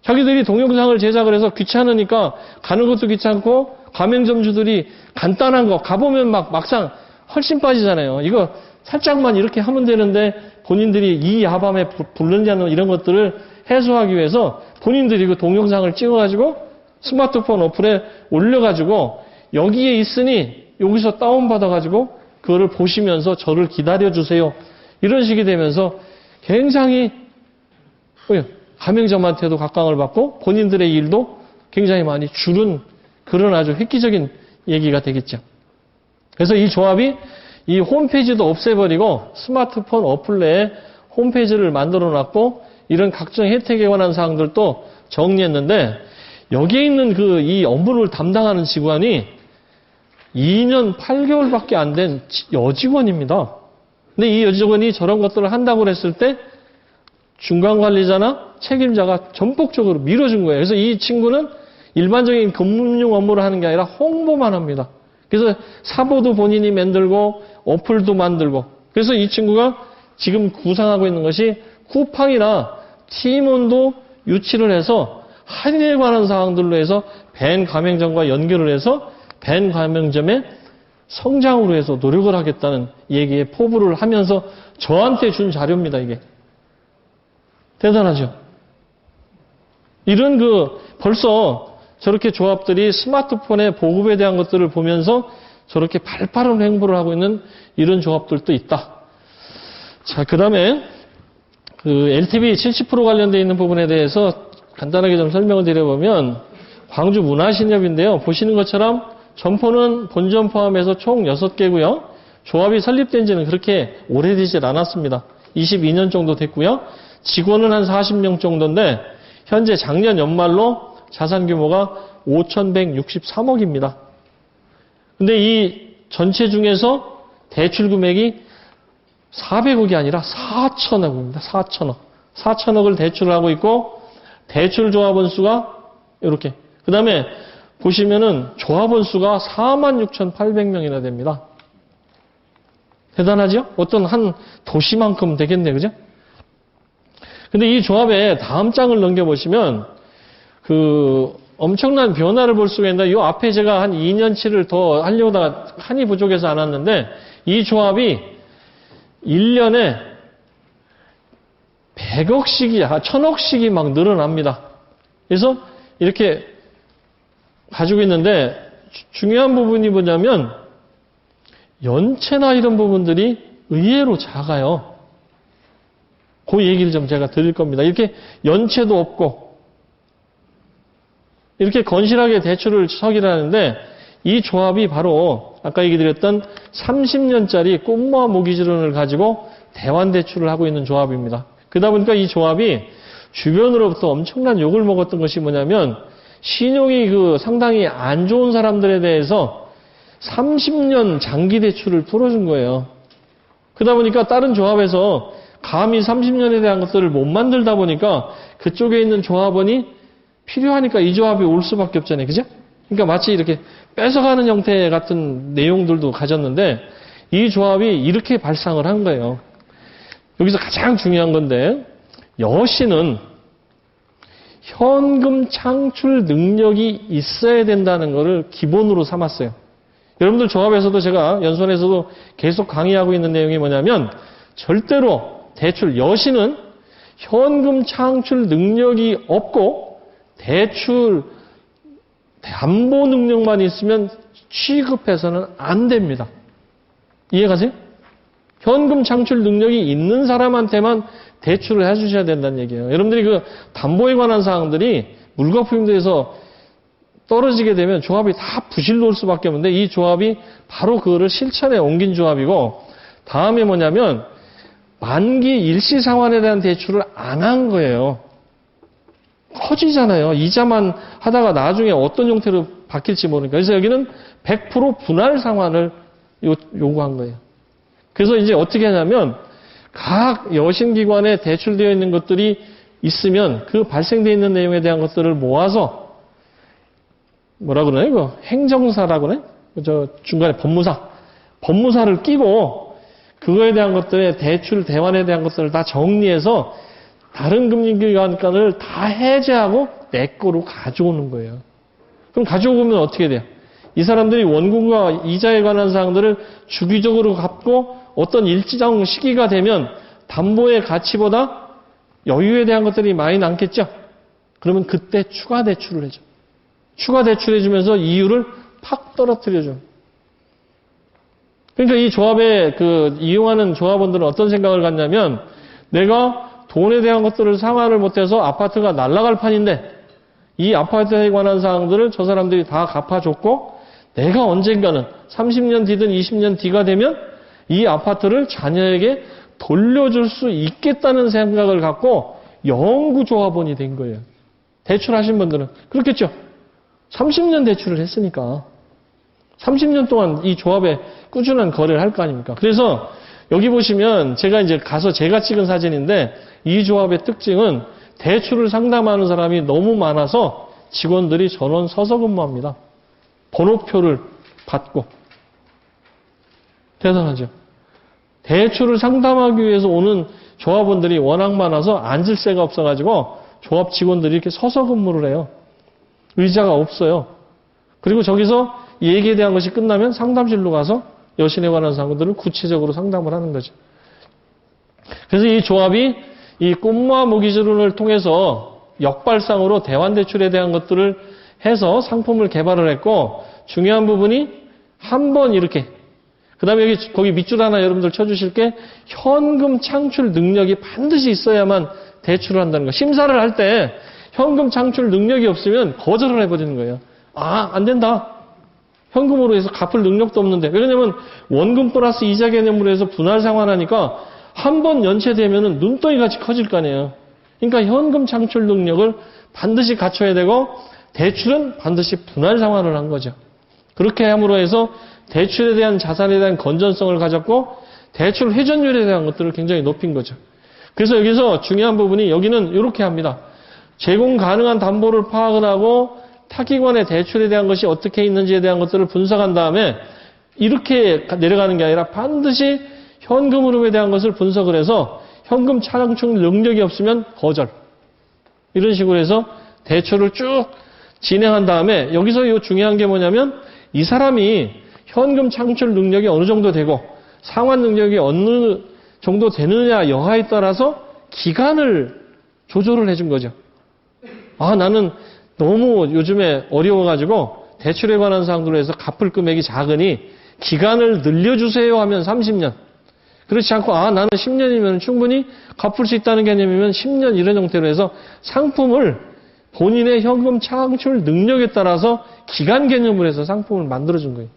자기들이 동영상을 제작을 해서 귀찮으니까 가는 것도 귀찮고 가맹점주들이 간단한 거 가보면 막상 훨씬 빠지잖아요. 이거 살짝만 이렇게 하면 되는데 본인들이 이 야밤에 부르지 않는 이런 것들을 해소하기 위해서 본인들이 그 동영상을 찍어가지고 스마트폰 어플에 올려가지고 여기에 있으니 여기서 다운받아가지고 그거를 보시면서 저를 기다려주세요. 이런 식이 되면서 굉장히 가맹점한테도 각광을 받고 본인들의 일도 굉장히 많이 줄은 그런 아주 획기적인 얘기가 되겠죠. 그래서 이 조합이 이 홈페이지도 없애버리고 스마트폰 어플 내에 홈페이지를 만들어 놨고 이런 각종 혜택에 관한 사항들도 정리했는데 여기에 있는 이 업무를 담당하는 직원이 2년 8개월밖에 안 된 여직원입니다. 근데 이 여직원이 저런 것들을 한다고 했을 때 중간 관리자나 책임자가 전폭적으로 밀어준 거예요. 그래서 이 친구는 일반적인 금융 업무를 하는 게 아니라 홍보만 합니다. 그래서 사보도 본인이 만들고 어플도 만들고 그래서 이 친구가 지금 구상하고 있는 것이 쿠팡이나 티몬도 유치를 해서 할인에 관한 사항들로 해서 밴 가맹점과 연결을 해서 밴 가맹점의 성장으로 해서 노력을 하겠다는 얘기에 포부를 하면서 저한테 준 자료입니다, 이게. 대단하죠? 이런 벌써 저렇게 조합들이 스마트폰의 보급에 대한 것들을 보면서 저렇게 발빠른 행보를 하고 있는 이런 조합들도 있다. 자, 그 다음에 LTV 70% 관련되어 있는 부분에 대해서 간단하게 좀 설명을 드려보면 광주 문화신협인데요. 보시는 것처럼 점포는 본점 포함해서 총 6개고요. 조합이 설립된 지는 그렇게 오래되질 않았습니다. 22년 정도 됐고요. 직원은 한 40명 정도인데 현재 작년 연말로 자산 규모가 5,163억입니다. 근데 이 전체 중에서 대출 금액이 400억이 아니라 4천억입니다. 4천억. 4천억을 대출을 하고 있고 대출 조합원 수가 이렇게. 그 다음에 보시면은 조합원 수가 46,800명이나 됩니다. 대단하죠? 어떤 한 도시만큼 되겠네요. 그죠? 근데 이 조합에 다음 장을 넘겨보시면 엄청난 변화를 볼 수가 있는데 이 앞에 제가 한 2년치를 더 하려다가 칸이 부족해서 안 왔는데 이 조합이 1년에 100억씩이, 1000억씩이 막 늘어납니다. 그래서 이렇게 가지고 있는데 중요한 부분이 뭐냐면 연체나 이런 부분들이 의외로 작아요. 그 얘기를 좀 제가 드릴 겁니다. 이렇게 연체도 없고 이렇게 건실하게 대출을 서기라는데 이 조합이 바로 아까 얘기 드렸던 30년짜리 꿈모아 모기지론을 가지고 대환대출을 하고 있는 조합입니다. 그러다 보니까 이 조합이 주변으로부터 엄청난 욕을 먹었던 것이 뭐냐면 신용이 상당히 안 좋은 사람들에 대해서 30년 장기 대출을 풀어준 거예요. 그러다 보니까 다른 조합에서 감히 30년에 대한 것들을 못 만들다 보니까 그쪽에 있는 조합원이 필요하니까 이 조합이 올 수밖에 없잖아요. 그죠? 그러니까 마치 이렇게 뺏어가는 형태 같은 내용들도 가졌는데 이 조합이 이렇게 발상을 한 거예요. 여기서 가장 중요한 건데 여신은 현금 창출 능력이 있어야 된다는 것을 기본으로 삼았어요. 여러분들 조합에서도 제가 연수원에서도 계속 강의하고 있는 내용이 뭐냐면 절대로 대출, 여신은 현금 창출 능력이 없고 대출 담보 능력만 있으면 취급해서는 안 됩니다. 이해가세요? 현금 창출 능력이 있는 사람한테만 대출을 해주셔야 된다는 얘기예요. 여러분들이 그 담보에 관한 사항들이 물거품에서 떨어지게 되면 조합이 다 부실로 올 수밖에 없는데 이 조합이 바로 그거를 실천에 옮긴 조합이고 다음에 뭐냐면 만기 일시 상환에 대한 대출을 안 한 거예요. 커지잖아요. 이자만 하다가 나중에 어떤 형태로 바뀔지 모르니까. 그래서 여기는 100% 분할 상환을 요구한 거예요. 그래서 이제 어떻게 하냐면 각 여신기관에 대출되어 있는 것들이 있으면 그 발생되어 있는 내용에 대한 것들을 모아서 뭐라 그러나요? 이거 행정사라고 그러나요? 저 중간에 법무사를 끼고 그거에 대한 것들의 대출 대환에 대한 것들을 다 정리해서 다른 금융기관을 다 해제하고 내 거로 가져오는 거예요. 그럼 가져오면 어떻게 돼요? 이 사람들이 원금과 이자에 관한 사항들을 주기적으로 갚고 어떤 일정 시기가 되면 담보의 가치보다 여유에 대한 것들이 많이 남겠죠? 그러면 그때 추가 대출을 해줘. 추가 대출해주면서 이율을 팍 떨어뜨려줘. 그러니까 이 조합에 이용하는 조합원들은 어떤 생각을 갖냐면 내가 돈에 대한 것들을 상환을 못해서 아파트가 날아갈 판인데 이 아파트에 관한 사항들을 저 사람들이 다 갚아줬고 내가 언젠가는 30년 뒤든 20년 뒤가 되면 이 아파트를 자녀에게 돌려줄 수 있겠다는 생각을 갖고 영구 조합원이 된 거예요. 대출하신 분들은 그렇겠죠. 30년 대출을 했으니까 30년 동안 이 조합에 꾸준한 거래를 할 거 아닙니까? 그래서 여기 보시면 제가 이제 가서 제가 찍은 사진인데 이 조합의 특징은 대출을 상담하는 사람이 너무 많아서 직원들이 전원 서서 근무합니다. 번호표를 받고. 대단하죠. 대출을 상담하기 위해서 오는 조합원들이 워낙 많아서 앉을 새가 없어가지고 조합 직원들이 이렇게 서서 근무를 해요. 의자가 없어요. 그리고 저기서 이 얘기에 대한 것이 끝나면 상담실로 가서 여신에 관한 사항들을 구체적으로 상담을 하는 거죠. 그래서 이 조합이 이 꿈마 무기지론을 통해서 역발상으로 대환대출에 대한 것들을 해서 상품을 개발을 했고 중요한 부분이 한 번 이렇게 그 다음에 거기 밑줄 하나 여러분들 쳐주실 게 현금 창출 능력이 반드시 있어야만 대출을 한다는 거. 심사를 할 때 현금 창출 능력이 없으면 거절을 해버리는 거예요. 안 된다. 현금으로 해서 갚을 능력도 없는데. 왜냐면 원금 플러스 이자 개념으로 해서 분할 상환하니까 한 번 연체되면은 눈덩이 같이 커질 거 아니에요. 그러니까 현금 창출 능력을 반드시 갖춰야 되고 대출은 반드시 분할 상환을 한 거죠. 그렇게 함으로 해서 대출에 대한 자산에 대한 건전성을 가졌고 대출 회전율에 대한 것들을 굉장히 높인 거죠. 그래서 여기서 중요한 부분이 여기는 이렇게 합니다. 제공 가능한 담보를 파악을 하고 타기관의 대출에 대한 것이 어떻게 있는지에 대한 것들을 분석한 다음에 이렇게 내려가는 게 아니라 반드시 현금 흐름에 대한 것을 분석을 해서 현금 창출 능력이 없으면 거절. 이런 식으로 해서 대출을 쭉 진행한 다음에 여기서 이 중요한 게 뭐냐면 이 사람이 현금 창출 능력이 어느 정도 되고 상환 능력이 어느 정도 되느냐 여하에 따라서 기간을 조절을 해준 거죠. 나는 너무 요즘에 어려워가지고 대출에 관한 사항들로 해서 갚을 금액이 작으니 기간을 늘려주세요 하면 30년. 그렇지 않고 나는 10년이면 충분히 갚을 수 있다는 개념이면 10년 이런 형태로 해서 상품을 본인의 현금 창출 능력에 따라서 기간 개념으로 해서 상품을 만들어준 거예요.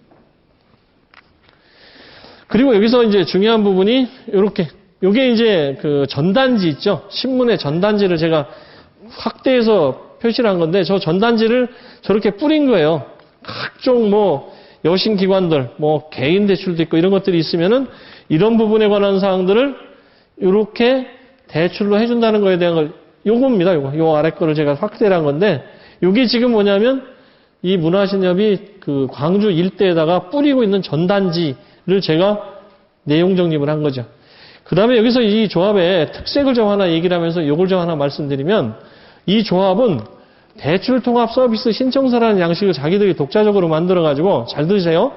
그리고 여기서 이제 중요한 부분이 이렇게 요게 이제 그 전단지 있죠. 신문의 전단지를 제가 확대해서 표시를 한 건데 저 전단지를 저렇게 뿌린 거예요. 각종 여신기관들, 개인 대출도 있고 이런 것들이 있으면은 이런 부분에 관한 사항들을 이렇게 대출로 해준다는 거에 대한 걸 요겁니다. 요 아래 거를 제가 확대를 한 건데 요게 지금 뭐냐면 이 문화신협이 그 광주 일대에다가 뿌리고 있는 전단지를 제가 내용 정립을 한 거죠. 그 다음에 여기서 이 조합의 특색을 좀 하나 얘기를 하면서 요걸 좀 하나 말씀드리면, 이 조합은 대출통합 서비스 신청서라는 양식을 자기들이 독자적으로 만들어가지고, 잘 들으세요.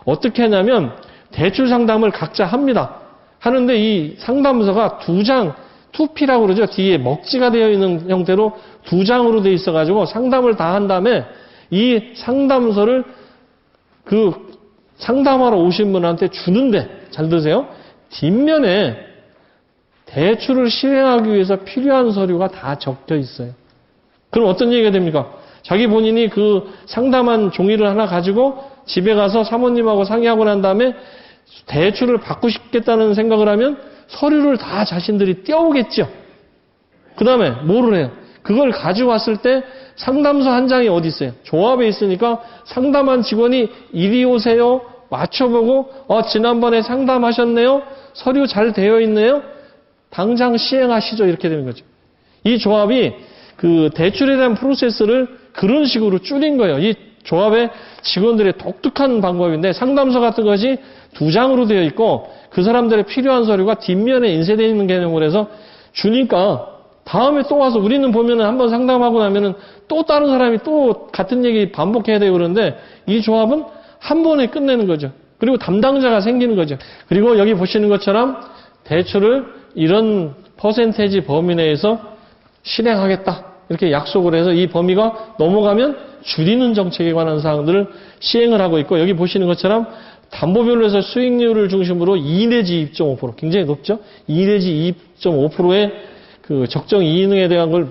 어떻게 하냐면 대출 상담을 각자 합니다. 하는데 이 상담서가 2장, 2P라고 그러죠. 뒤에 먹지가 되어 있는 형태로 2장으로 되어 있어가지고 상담을 다 한 다음에 이 상담서를 그 상담하러 오신 분한테 주는데, 잘 들으세요. 뒷면에 대출을 실행하기 위해서 필요한 서류가 다 적혀 있어요. 그럼 어떤 얘기가 됩니까? 자기 본인이 그 상담한 종이를 하나 가지고 집에 가서 사모님하고 상의하고 난 다음에 대출을 받고 싶겠다는 생각을 하면 서류를 다 자신들이 떼오겠죠. 그 다음에 뭐를 해요? 그걸 가져왔을 때 상담서 한 장이 어디 있어요? 조합에 있으니까 상담한 직원이 이리 오세요. 맞춰보고 지난번에 상담하셨네요. 서류 잘 되어 있네요. 당장 시행하시죠. 이렇게 되는 거죠. 이 조합이 그 대출에 대한 프로세스를 그런 식으로 줄인 거예요. 이 조합의 직원들의 독특한 방법인데, 상담서 같은 것이 2장으로 되어 있고 그 사람들의 필요한 서류가 뒷면에 인쇄되어 있는 개념으로 해서 주니까 다음에 또 와서 우리는 보면은 한번 상담하고 나면은 또 다른 사람이 또 같은 얘기 반복해야 되고 그러는데, 이 조합은 한 번에 끝내는 거죠. 그리고 담당자가 생기는 거죠. 그리고 여기 보시는 것처럼 대출을 이런 퍼센테이지 범위 내에서 실행하겠다, 이렇게 약속을 해서 이 범위가 넘어가면 줄이는 정책에 관한 사항들을 시행을 하고 있고, 여기 보시는 것처럼 담보별로 해서 수익률을 중심으로 2 내지 2.5%, 굉장히 높죠. 2 내지 2.5%의 그 적정 이익에 대한 걸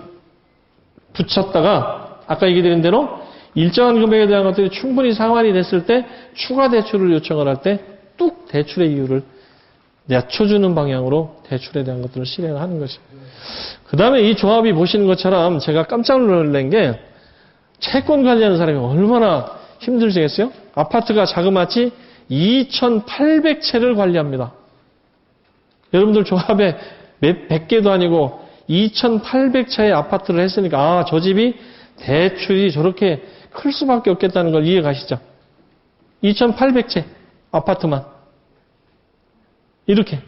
붙였다가, 아까 얘기 드린 대로 일정한 금액에 대한 것들이 충분히 상환이 됐을 때 추가 대출을 요청을 할 때 뚝 대출의 이율을 낮춰주는 방향으로 대출에 대한 것들을 실행하는 것이죠. 그 다음에 이 조합이 보시는 것처럼 제가 깜짝 놀란 게, 채권 관리하는 사람이 얼마나 힘들시겠어요? 아파트가 자그마치 2,800채를 관리합니다. 여러분들 조합에 몇 100개도 아니고 2,800채의 아파트를 했으니까 저 집이 대출이 저렇게 클 수밖에 없겠다는 걸 이해 가시죠? 2,800채 아파트만. 이렇게.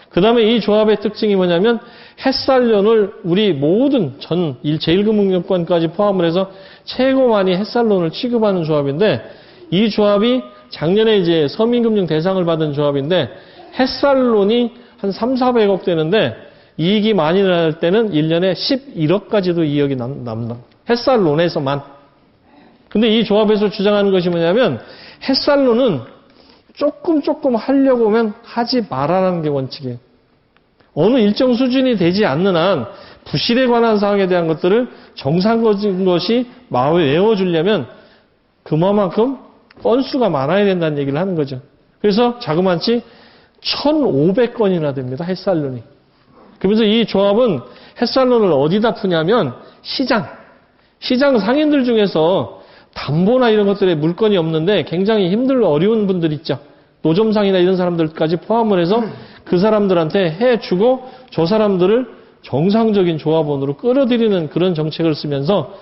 그 다음에 이 조합의 특징이 뭐냐면, 햇살론을 우리 모든 전 제1금융권까지 포함을 해서 최고 많이 햇살론을 취급하는 조합인데, 이 조합이 작년에 이제 서민금융 대상을 받은 조합인데, 햇살론이 한 3, 400억 되는데 이익이 많이 날 때는 1년에 11억까지도 이익이 남는다. 햇살론에서만. 근데 이 조합에서 주장하는 것이 뭐냐면, 햇살론은 조금 하려고 하면 하지 말아라는 게 원칙이에요. 어느 일정 수준이 되지 않는 한 부실에 관한 사항에 대한 것들을 정상적인 것이 마음에 외워주려면 그만큼 건수가 많아야 된다는 얘기를 하는 거죠. 그래서 자그마치 1,500건이나 됩니다. 햇살론이. 그러면서 이 조합은 햇살론을 어디다 푸냐면 시장 상인들 중에서 담보나 이런 것들에 물건이 없는데 굉장히 힘들고 어려운 분들 있죠. 노점상이나 이런 사람들까지 포함을 해서 그 사람들한테 해주고 저 사람들을 정상적인 조합원으로 끌어들이는 그런 정책을 쓰면서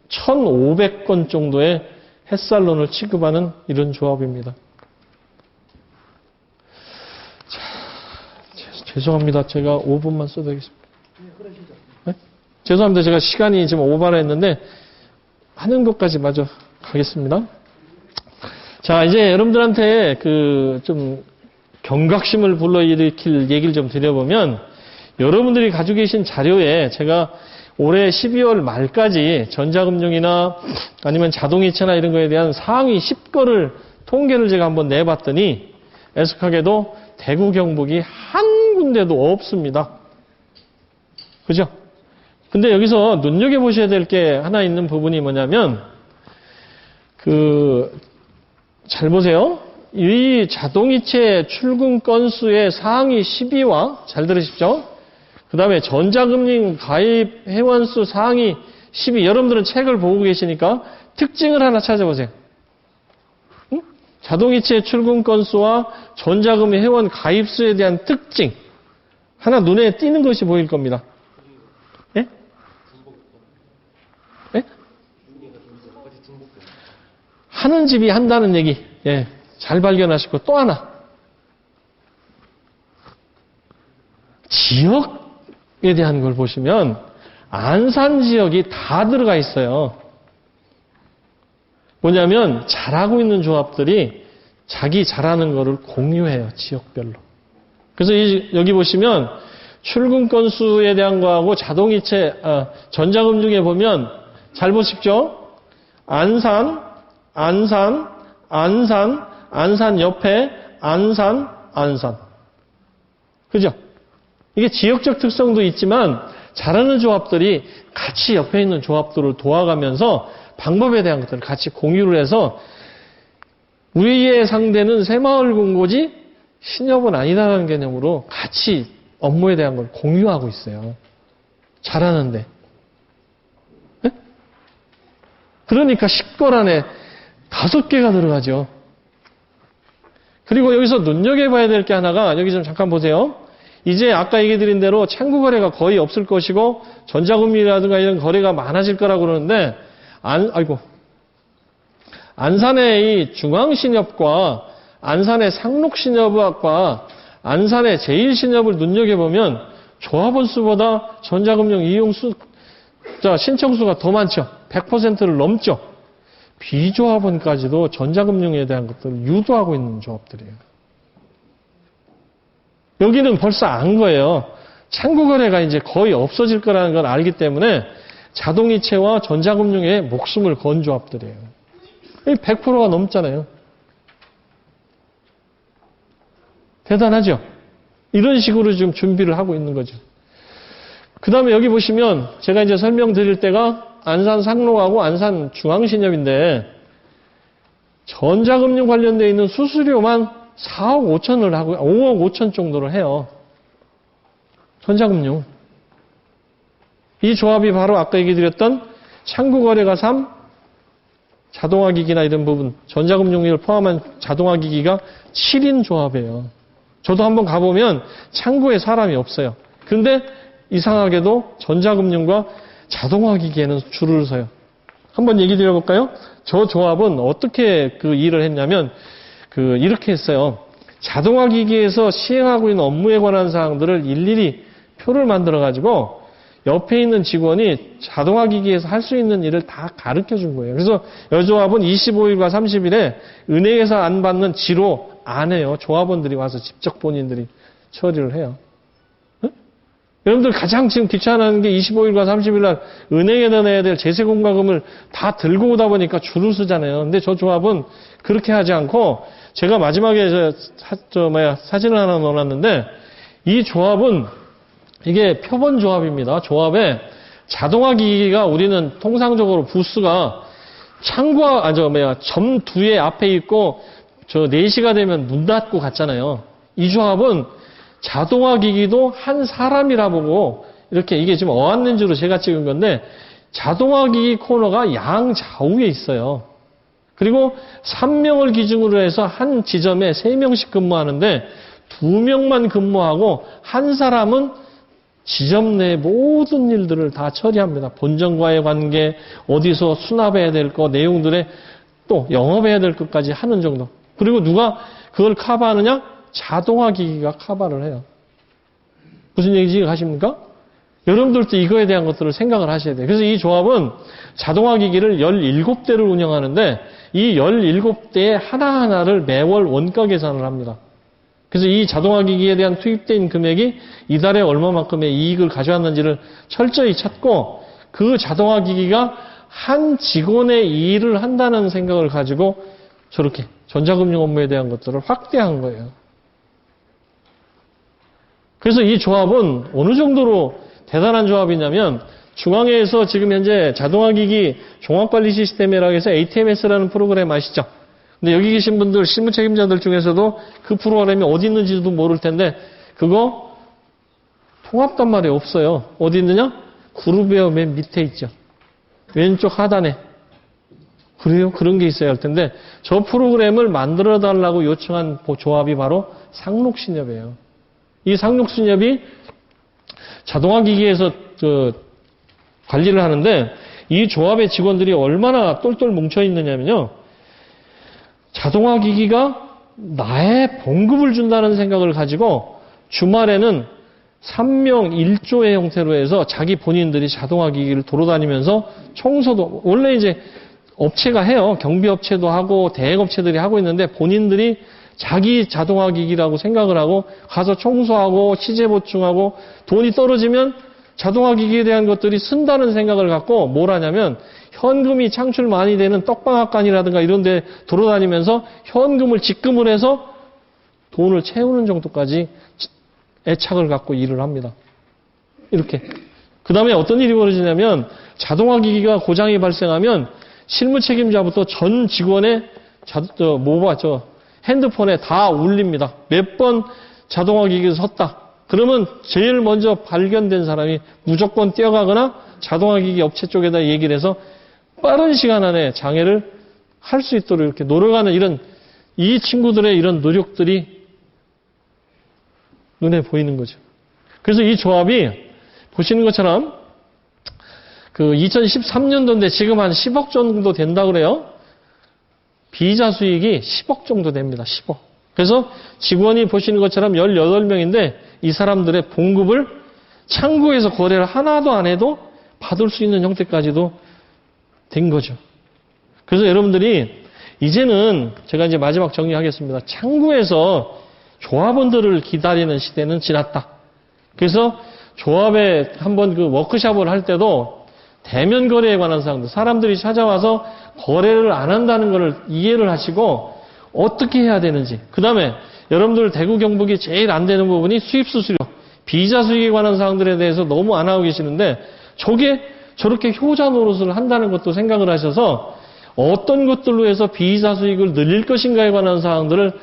1,500건 정도의 햇살론을 취급하는 이런 조합입니다. 자, 죄송합니다. 제가 5분만 써도 되겠습니다. 네? 죄송합니다. 제가 시간이 지금 오버를 했는데 하는 것까지 마저 가겠습니다. 자, 이제 여러분들한테 좀 경각심을 불러일으킬 얘기를 좀 드려보면, 여러분들이 가지고 계신 자료에 제가 올해 12월 말까지 전자금융이나 아니면 자동이체나 이런 거에 대한 상위 10거를 통계를 제가 한번 내봤더니 애석하게도 대구 경북이 한 군데도 없습니다. 그죠? 근데 여기서 눈여겨보셔야 될 게 하나 있는 부분이 뭐냐면, 잘 보세요. 이 자동이체 출금 건수의 상위 10위와, 잘 들으십시오. 그 다음에 전자금융 가입 회원수 상위 10위. 여러분들은 책을 보고 계시니까 특징을 하나 찾아보세요. 응? 자동이체 출금 건수와 전자금융 회원 가입수에 대한 특징. 하나 눈에 띄는 것이 보일 겁니다. 예? 예? 하는 집이 한다는 얘기, 예, 잘 발견하시고 또 하나. 지역에 대한 걸 보시면 안산 지역이 다 들어가 있어요. 뭐냐면 잘하고 있는 조합들이 자기 잘하는 거를 공유해요. 지역별로. 그래서 여기 보시면 출금 건수에 대한 거하고 자동이체, 전자금융에 보면 잘 보십시오. 안산 옆에 안산. 그죠? 이게 지역적 특성도 있지만 잘하는 조합들이 같이 옆에 있는 조합들을 도와가면서 방법에 대한 것들을 같이 공유를 해서 우리의 상대는 새마을금고지 신협은 아니다라는 개념으로 같이 업무에 대한 걸 공유하고 있어요. 잘하는데. 네? 그러니까 10걸 안에 5개가 들어가죠. 그리고 여기서 눈여겨봐야 될 게 하나가 여기 좀 잠깐 보세요. 이제 아까 얘기 드린 대로 창구 거래가 거의 없을 것이고 전자금융이라든가 이런 거래가 많아질 거라고 그러는데 안산의 이 중앙신협과 안산의 상록신협과 안산의 제일신협을 눈여겨보면 조합원 수보다 전자금융 이용수, 신청수가 더 많죠. 100%를 넘죠. 비조합원까지도 전자금융에 대한 것들을 유도하고 있는 조합들이에요. 여기는 벌써 안 거예요. 창구거래가 이제 거의 없어질 거라는 걸 알기 때문에 자동이체와 전자금융에 목숨을 건 조합들이에요. 100%가 넘잖아요. 대단하죠? 이런 식으로 지금 준비를 하고 있는 거죠. 그 다음에 여기 보시면 제가 이제 설명드릴 때가 안산 상록하고 안산 중앙신협인데 전자금융 관련되어 있는 수수료만 4억 5천을 하고 5억 5천 정도를 해요. 전자금융. 이 조합이 바로 아까 얘기 드렸던 창구거래가 3, 자동화기기나 이런 부분, 전자금융을 포함한 자동화기기가 7인 조합이에요. 저도 한번 가보면 창구에 사람이 없어요. 근데 이상하게도 전자금융과 자동화기기에는 줄을 서요. 한번 얘기 드려볼까요? 저 조합은 어떻게 그 일을 했냐면 이렇게 했어요. 자동화기기에서 시행하고 있는 업무에 관한 사항들을 일일이 표를 만들어가지고 옆에 있는 직원이 자동화기기에서 할 수 있는 일을 다 가르쳐 준 거예요. 그래서 여조합은 25일과 30일에 은행에서 안 받는 지로 안 해요. 조합원들이 와서 직접 본인들이 처리를 해요. 응? 여러분들 가장 지금 귀찮아하는 게 25일과 30일 날 은행에다 내야 될 제세공과금을 다 들고 오다 보니까 줄을 서잖아요. 근데 저 조합은 그렇게 하지 않고 제가 마지막에 사진을 하나 넣어놨는데 이 조합은 이게 표본 조합입니다. 조합에 자동화기기가 우리는 통상적으로 부스가 점 2의 앞에 있고 4시가 되면 문 닫고 갔잖아요. 이 조합은 자동화기기도 한 사람이라 보고 이렇게 이게 지금 어안렌즈로 제가 찍은 건데 자동화기기 코너가 양좌우에 있어요. 그리고 3명을 기준으로 해서 한 지점에 3명씩 근무하는데 2명만 근무하고 한 사람은 지점 내 모든 일들을 다 처리합니다. 본점과의 관계, 어디서 수납해야 될 거, 내용들에 또 영업해야 될 것까지 하는 정도. 그리고 누가 그걸 커버하느냐? 자동화기기가 커버를 해요. 무슨 얘기인지 이해가십니까? 여러분들도 이거에 대한 것들을 생각을 하셔야 돼요. 그래서 이 조합은 자동화기기를 17대를 운영하는데 이 17대의 하나하나를 매월 원가 계산을 합니다. 그래서 이 자동화기기에 대한 투입된 금액이 이달에 얼마만큼의 이익을 가져왔는지를 철저히 찾고 그 자동화기기가 한 직원의 일을 한다는 생각을 가지고 저렇게 전자금융 업무에 대한 것들을 확대한 거예요. 그래서 이 조합은 어느 정도로 대단한 조합이냐면 중앙회에서 지금 현재 자동화기기 종합관리 시스템이라고 해서 ATMS라는 프로그램 아시죠? 근데 여기 계신 분들 실무 책임자들 중에서도 그 프로그램이 어디 있는지도 모를 텐데 그거 통합단말이 없어요. 어디 있느냐? 그룹웨어 맨 밑에 있죠. 왼쪽 하단에. 그래요? 그런 게 있어야 할 텐데 저 프로그램을 만들어 달라고 요청한 조합이 바로 상록신협이에요. 이 상록신협이 자동화기기에서 관리를 하는데 이 조합의 직원들이 얼마나 똘똘 뭉쳐 있느냐면요. 자동화 기기가 나의 봉급을 준다는 생각을 가지고 주말에는 3명 1조의 형태로 해서 자기 본인들이 자동화 기기를 돌아다니면서 청소도, 원래 이제 업체가 해요. 경비업체도 하고 대행업체들이 하고 있는데 본인들이 자기 자동화 기기라고 생각을 하고 가서 청소하고 시제 보충하고 돈이 떨어지면 자동화 기기에 대한 것들이 쓴다는 생각을 갖고 뭘 하냐면 현금이 창출 많이 되는 떡방앗간이라든가 이런 데 돌아다니면서 현금을 직금을 해서 돈을 채우는 정도까지 애착을 갖고 일을 합니다. 이렇게. 그 다음에 어떤 일이 벌어지냐면 자동화 기기가 고장이 발생하면 실무 책임자부터 전 직원의 핸드폰에 다 울립니다. 몇 번 자동화 기기를 섰다. 그러면 제일 먼저 발견된 사람이 무조건 뛰어가거나 자동화 기기 업체 쪽에다 얘기를 해서 빠른 시간 안에 장애를 할 수 있도록 이렇게 노력하는 이런 이 친구들의 이런 노력들이 눈에 보이는 거죠. 그래서 이 조합이 보시는 것처럼 그 2013년도인데 지금 한 10억 정도 된다고 그래요. 비이자 수익이 10억 정도 됩니다. 10억. 그래서 직원이 보시는 것처럼 18명인데 이 사람들의 봉급을 창구에서 거래를 하나도 안 해도 받을 수 있는 형태까지도 된 거죠. 그래서 여러분들이 이제는 제가 이제 마지막 정리하겠습니다. 창구에서 조합원들을 기다리는 시대는 지났다. 그래서 조합에 한번 그 워크숍을 할 때도 대면 거래에 관한 사항들, 사람들이 찾아와서 거래를 안 한다는 것을 이해를 하시고 어떻게 해야 되는지. 그 다음에 여러분들 대구 경북이 제일 안 되는 부분이 수입 수수료, 비자 수익에 관한 사항들에 대해서 너무 안 하고 계시는데 저게 저렇게 효자 노릇을 한다는 것도 생각을 하셔서 어떤 것들로 해서 비자 수익을 늘릴 것인가에 관한 사항들을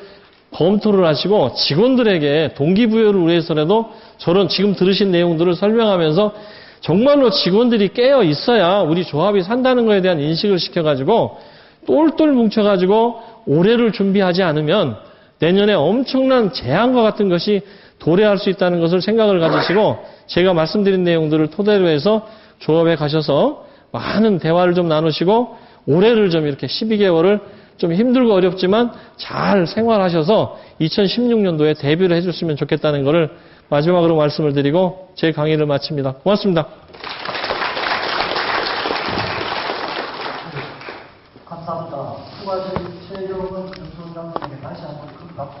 검토를 하시고 직원들에게 동기부여를 위해서라도 저런 지금 들으신 내용들을 설명하면서 정말로 직원들이 깨어 있어야 우리 조합이 산다는 것에 대한 인식을 시켜가지고 똘똘 뭉쳐가지고 올해를 준비하지 않으면 내년에 엄청난 재앙과 같은 것이 도래할 수 있다는 것을 생각을 가지시고 제가 말씀드린 내용들을 토대로 해서 조합에 가셔서 많은 대화를 좀 나누시고 올해를 좀 이렇게 12개월을 좀 힘들고 어렵지만 잘 생활하셔서 2016년도에 데뷔를 해줬으면 좋겠다는 것을 마지막으로 말씀을 드리고 제 강의를 마칩니다. 고맙습니다. 감사합니다. 수고하신 최경은 교수장님에게 다시 한번 큰 박수